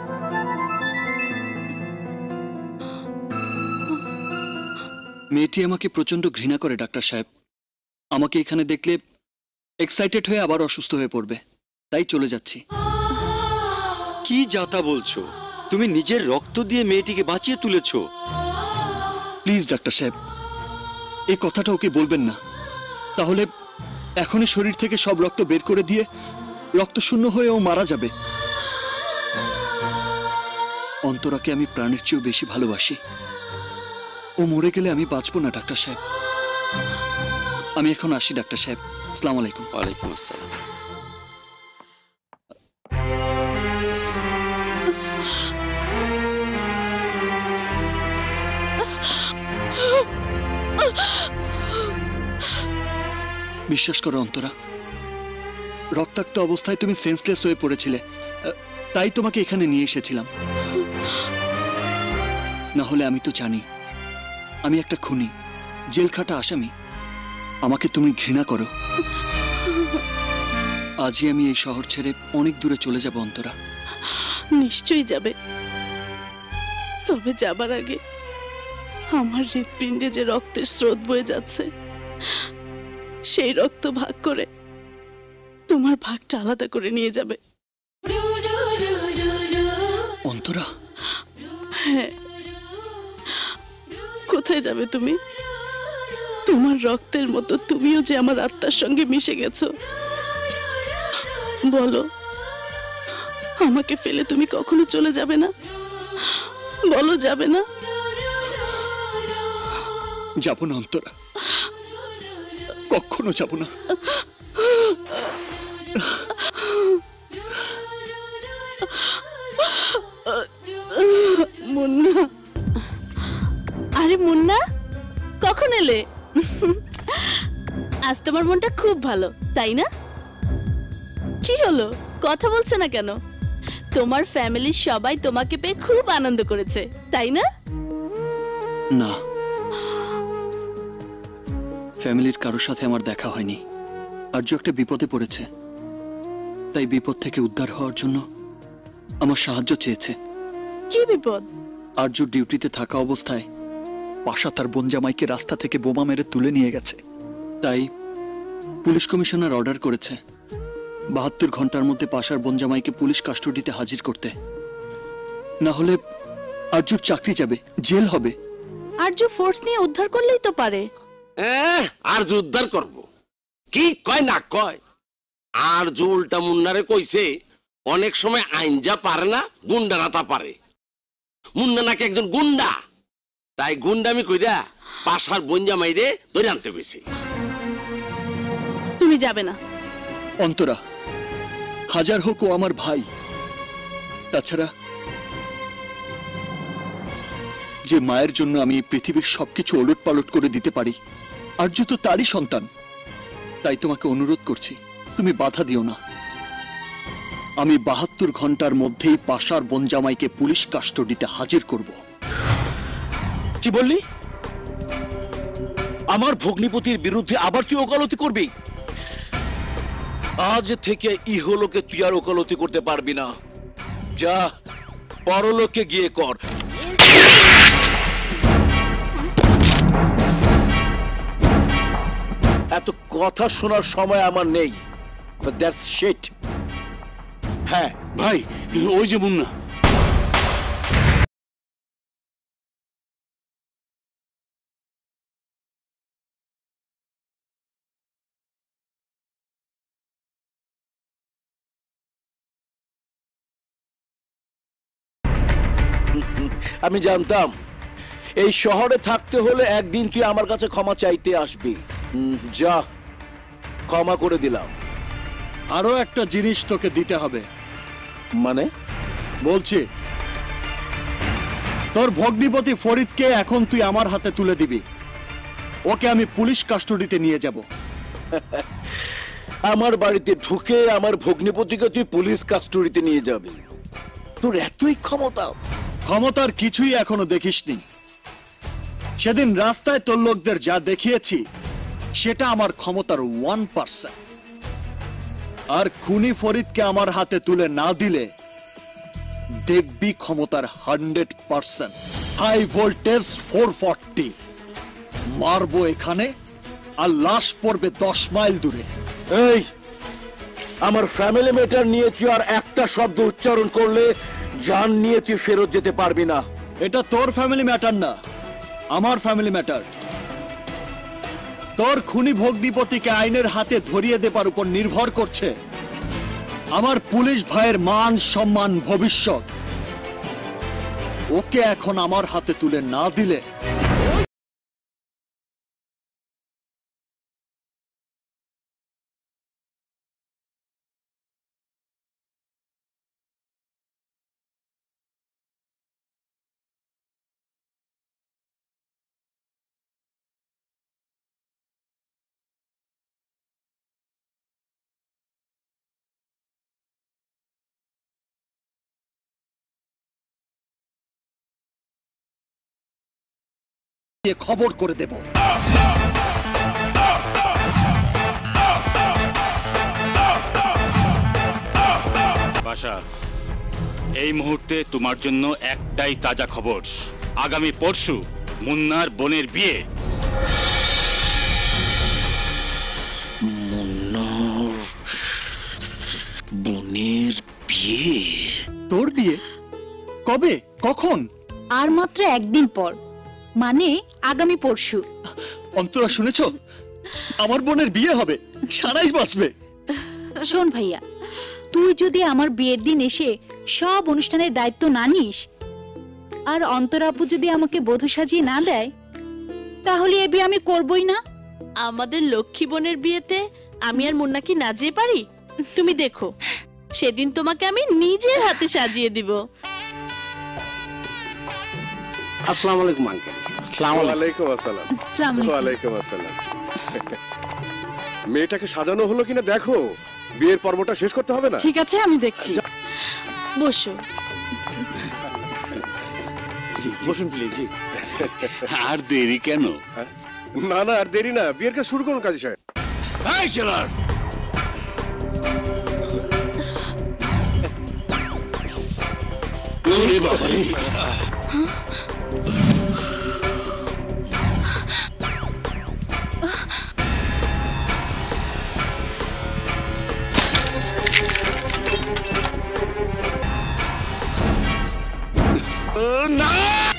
মেয়েটি আমাকে প্রচন্ড ঘৃণা করে ডাক্তার সাহেব। আমাকে এখানে দেখলে এক্সাইটেড হয়ে আবার অসুস্থ হয়ে পড়বে, তাই চলে যাচ্ছি। কি যাতা বলছো? তুমি নিজের রক্ত দিয়ে মেয়েটিকে বাঁচিয়ে তুলেছো। প্লিজ ডাক্তার সাহেব, এই কথাটা ওকে বলবেন না। তাহলে এখনই শরীর থেকে সব রক্ত বের করে দিয়ে রক্ত শূন্য হয়ে ও মারা যাবে। অন্তরাকে আমি প্রাণের চেয়েও বেশি ভালোবাসি। ও মরে গেলে আমি বাঁচবো না ডাক্তার সাহেব। আমি এখন আসি ডাক্তার সাহেব। আসসালামু আলাইকুম। ওয়ালাইকুম আসসালাম। বিশ্বাস করো অন্তরা, রক্তাক্ত অবস্থায় তুমি সেন্সলেস হয়ে পড়েছিলে, তাই তোমাকে এখানে নিয়ে এসেছিলাম। না হলে আমি তো জানি আমি একটা খুনি, জেলখাটা আসামি। আমাকে তুমি ঘৃণা করো। আজই আমি এই শহর ছেড়ে অনেক দূরে চলে যাব অন্তরা। নিশ্চয়ই যাবে, তবে যাবার আগে আমার হৃৎপিণ্ডে যে রক্তের স্রোত বয়ে যাচ্ছে সেই রক্ত ভাগ করে তোমার ভাগটা আলাদা করে নিয়ে যাবে। অন্তরা, হ্যাঁ, কোথায় যাবে তুমি? তোমার রক্তের মতো তুমিও যে আমার আত্মার সঙ্গে মিশে গেছো। বলো, আমাকে ফেলে তুমি কখনো চলে যাবে না? বলো, যাবে না? যাব না অন্তরা, কখনো যাব না। মুন্না, আরে মুন্না, কখন এলে? আজ তোমার মনটা খুব ভালো, তাই না? কি হলো, কথা বলছো না কেন? তোমার ফ্যামিলির সবাই তোমাকে পেয়ে খুব আনন্দ করেছে, তাই না? না, ফ্যামিলির কারোর সাথে আমার দেখা হয়নি। আর্য একটা বিপদে পড়েছে, তাই বিপদ থেকে উদ্ধার হওয়ার জন্য আমার সাহায্য চেয়েছে। কি বিপদ? আর্য ডিউটিতে থাকা অবস্থায় পাশা তার বোনজামাইকে রাস্তা থেকে বোমা মেরে তুলে নিয়ে গেছে। তাই পুলিশ কমিশনার অর্ডার করেছে 72 ঘন্টার মধ্যে পাশার বোনজামাইকে পুলিশ কাস্টডিতে হাজির করতে। না হলে আর্যর চাকরি যাবে, জেল হবে। আর্য ফোর্স নিয়ে উদ্ধার করলেই তো পারে। আর যে উদ্ধার করব, কি কয় না কয়। আর যে উল্টা মুন্নারে কইছে অনেক সময় আইন যা পারে না গুন্ডারা তা পারে। মুন্না নাকি একজন গুন্ডা। তাই গুন্ডামি কইরা পাশার বঞ্জা মাইরে ধরে আনতে কইছে। তুমি যাবে না। অন্তরা, হাজার হোক ও আমার ভাই। তাছাড়া যে মায়ের জন্য আমি এই পৃথিবীর সবকিছু ওলট পালট করে দিতে পারি, আর্য তো তারই সন্তান। তাই তোমাকে অনুরোধ করছি, তুমি বাধা দিও না। আমি 72 ঘন্টার মধ্যেই পাশার বনজামাইকে পুলিশ কাস্টডিতে হাজির করব। কি বললি? আমার ভগ্নিপতির বিরুদ্ধে আবার তুই ওকালতি করবি? আজ থেকে ইহলোকে তুই আর ওকালতি করতে পারবি না। যা, পরলোকে গিয়ে কর। এত কথা শোনার সময় আমার নেই। But that's shit. হ্যাঁ ভাই, ওই যে মুন্না। আমি জানতাম এই শহরে থাকতে হলে একদিন তুই আমার কাছে ক্ষমা চাইতে আসবি। যা, ক্ষমা করে দিলাম। আরো একটা জিনিস তোকে দিতে হবে। মানে? বলছি, তোর ভগ্নিপতি ফরিদকে এখন তুই আমার হাতে তুলে দিবি। ওকে আমি পুলিশ কাস্টডিতে নিয়ে যাব। আমার বাড়িতে ঢুকে আমার ভগ্নিপতিকে তুই পুলিশ কাস্টডিতে নিয়ে যাবি? তোর এতই ক্ষমতা? ক্ষমতার কিছুই এখনো দেখিসনি। সেদিন রাস্তায় তোর লোকদের যা দেখিয়েছি সেটা আমার ক্ষমতার 1%। আর খুনি ফরিদকে আমার হাতে তুলে না দিলে দেখবি ক্ষমতার 100%। হাই ভোল্টেজ 440 মারবো এখানে, আর লাশ পড়বে 10 মাইল দূরে। এই, আমার ফ্যামিলি ম্যাটার নিয়ে তুই আর একটা শব্দ উচ্চারণ করলে জান নিয়ে তুই ফেরত যেতে পারবি না। এটা তোর ফ্যামিলি ম্যাটার না, আমার ফ্যামিলি ম্যাটার। তোর খুনি ভগ্নিপতিকে আইনের হাতে ধরিয়ে দেবার উপর নির্ভর করছে আমার পুলিশ ভাইয়ের মান, সম্মান, ভবিষ্যৎ। ওকে এখন আমার হাতে তুলে না দিলে খবর করে দেব। বাসা, এই মুহূর্তে তোমার জন্য একটাই তাজা খবর। আগামী পরশু মুন্নার বোনের বিয়ে। মুন্নার বোনের বিয়ে? তোর বিয়ে? কবে, কখন? আর মাত্র একদিন পর, মানে আগামী পরশু। অন্তরা, শুনেছো? আমার বোনের বিয়ে হবে, সারাই বাঁচবে। শোন ভাইয়া, তুই যদি আমার বিয়ের দিন এসে সব অনুষ্ঠানের দায়িত্ব না নিস, আর অন্তরা আপু যদি আমাকে বধূ সাজিয়ে না দেয়, তাহলে এ বিয়ে আমি করবই না। আমাদের লক্ষ্মী বোনের বিয়েতে আমি আর মুন্না কি না যেতে পারি? তুমি দেখো, সেদিন তোমাকে আমি নিজের হাতে সাজিয়ে দিব। আসসালামু আলাইকুম আঙ্কেল। ওয়ালাইকুম আসসালাম। ওয়ালাইকুম আসসালাম। মেয়েটাকে সাজানো হলো কিনা দেখো, বিয়ের পর্বটা শেষ করতে হবে না? ঠিক আছে, আমি দেখছি। বসো। বসুন প্লিজ। আর দেরি কেন? না না, আর দেরি না, বিয়ের কাজ শুরু করুন কাজী সাহেব। এই ছেলার, ওরে বাবা রে।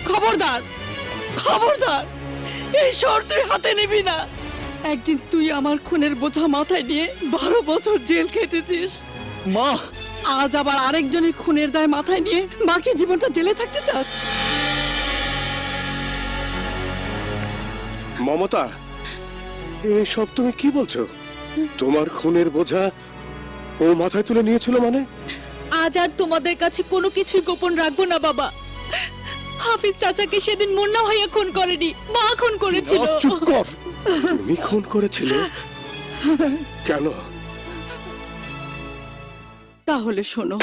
খবরদার, খবরদার, এই শহর তুই হাতে নিবি না। একদিন তুই আমার খুনের বোঝা মাথায় নিয়ে 12 বছর জেল খেটেছিস। মা, আজ আবার আরেকজনের খুনের দায় মাথায় নিয়ে বাকি জীবনটা জেলে থাকতে চাস? মমতা, এসব তুমি কি বলছো? তোমার খুনের বোঝা ও মাথায় তুলে নিয়েছিল মানে? আজ আর তোমাদের কাছে কোনো কিছুই গোপন রাখবো না বাবা। হাফিজ চাচাকে সেদিন মুন্না ভাইয়া খুন করেনি, মা খুন করেছিল। চুপ কর। তুমি খুন করেছিলে? কেন? তাহলে শোনো,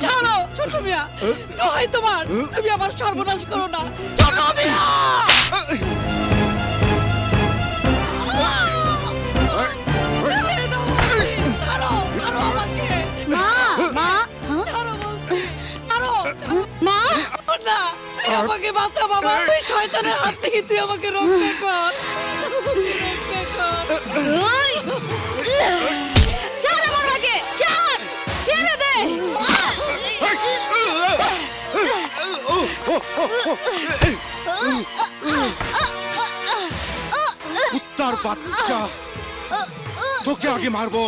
ছাড়ো ছোট মিয়া, দোহাই তোমার, তুমি আমার সর্বনাশ করো না ছোট মিয়া। ছাড়ো, ছাড়ো আমাকে। মা, মা, ছাড়ো বলছি, ছাড়ো। মা, না, তুই আমাকে বাঁচা বাবা, তুই শয়তানের হাত থেকে তুই আমাকে রক্ষা কর, রক্ষা কর। ওই! ছাড় আমার মাকে, ছাড়, ছেড়ে দে। কুত্তার বাচ্চা, তোকে আগে মারবো।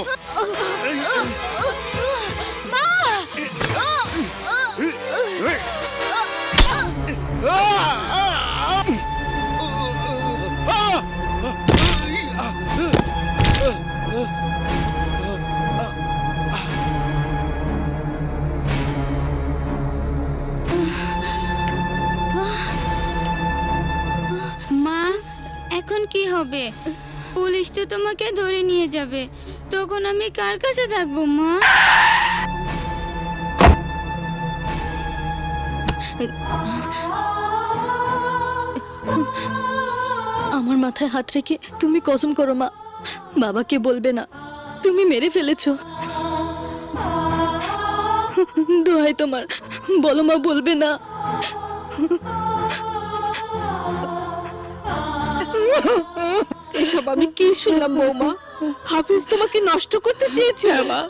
মা, এখন কি হবে? পুলিশ তো তোমাকে ধরে নিয়ে যাবে, তখন আমি কার কাছে থাকবো মা? আমার মাথায় হাত রেখে তুমি কসম করো মা, বাবাকে বলবে না তুমি মেরে ফেলেছো। দোহাই তোমার, বলো মা, বলবে না। এসব আমি কি শুনলাম বৌমা? হাফিজ তোমাকে নষ্ট করতে চেয়েছে মা,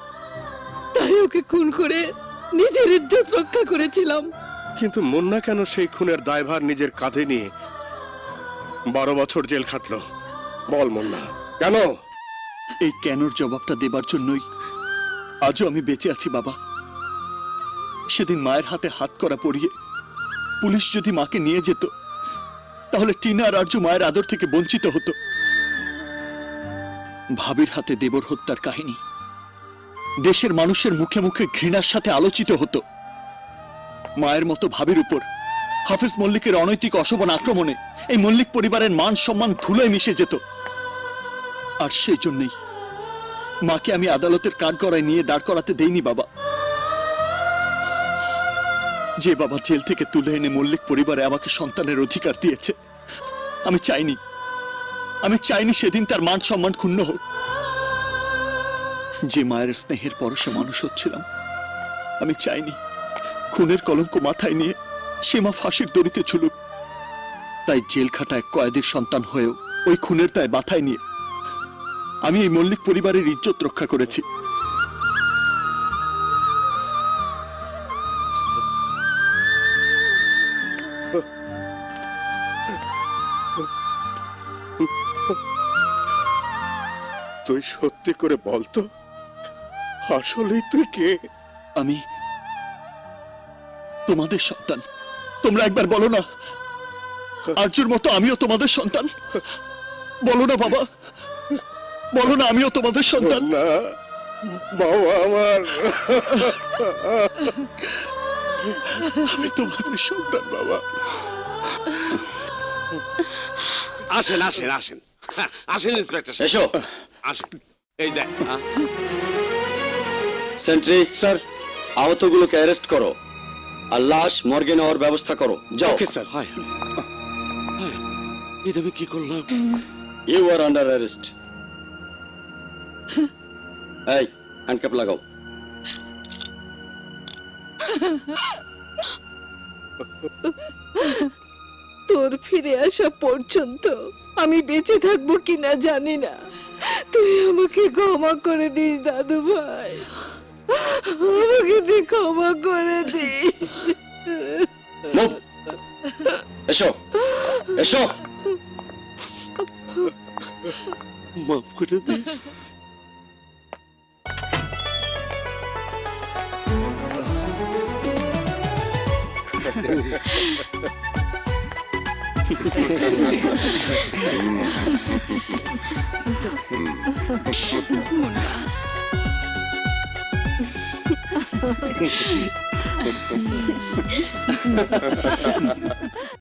তাই ওকে খুন করে নিজের ইজ্জত রক্ষা করেছিলাম। কিন্তু মুন্না কেন সেই খুনের দায়ভার নিজের কাঁধে নিয়ে 12 বছর জেল খাটলো? বল মুন্না, কেন? এই কেনর জবাবটা দেবার জন্যই আজও আমি বেঁচে আছি বাবা। সেদিন মায়ের হাতে হাত করা পরিয়ে পুলিশ যদি মাকে নিয়ে যেত, তাহলে টিনা আর আরজু মায়ের আদর থেকে বঞ্চিত হতো। ভাবির হাতে দেবর হত্যার কাহিনী দেশের মানুষের মুখে মুখে ঘৃণার সাথে আলোচিত হতো। মায়ের মতো ভাবির উপর হাফিজ মল্লিকের অনৈতিক অশোভন আক্রমণে এই মল্লিক পরিবারের মান সম্মান ধুলোয় মিশে যেত। আর সেই জন্যই মাকে আমি আদালতের কাঠগড়ায় নিয়ে দাঁড় করাতে দেইনি বাবা। যে বাবা জেল থেকে তুলে এনে মল্লিক পরিবারে আমাকে সন্তানের অধিকার দিয়েছে, আমি চাইনি সেদিন তার মান সম্মান ক্ষুণ্ণ হোক। যে মায়ের স্নেহের পরশে মানুষ হচ্ছিলাম, আমি চাইনি খুনের কলঙ্ক মাথায় নিয়ে সে মা ফাঁসির দড়িতে ঝুলুক। তাই জেল খাটায় কয়েদের সন্তান হয়েও ওই খুনের দায় মাথায় নিয়ে আমি এই মল্লিক পরিবারের ইজ্জত রক্ষা করেছি। তুই সত্যি করে বলতো, আসলেই তুই কে? আমি তোমাদের সন্তান। তোমরা একবার বলো না, আরজুর মতো আমিও তোমাদের সন্তান। বলো না বাবা, বলো না আমিও তোমাদের সন্তান। না বাবা আমার, আমি তোমাদের সন্তান বাবা। আসেন আসেন আসেন, আসেন ইন্সপেক্টর সাহেব। এসো। আসেন, এই দেখ। সেন্ট্রি স্যার, আহতগুলোকে অ্যারেস্ট করো আর লাশ মর্গে নেওয়ার ব্যবস্থা করো। যাও। Okay sir. হায় হায়, এটা আমি কি করলাম? You are under arrest. এই হ্যান্ডকাপ লাগাও। তোর ফিরে আসা পর্যন্ত আমি বেঁচে থাকবো কিনা জানি না, তুই আমাকে ক্ষমা করে দিস দাদু ভাই, আমাকে তুই ক্ষমা করে দিস। এসো এসো। মাফ করে দে, মুন্না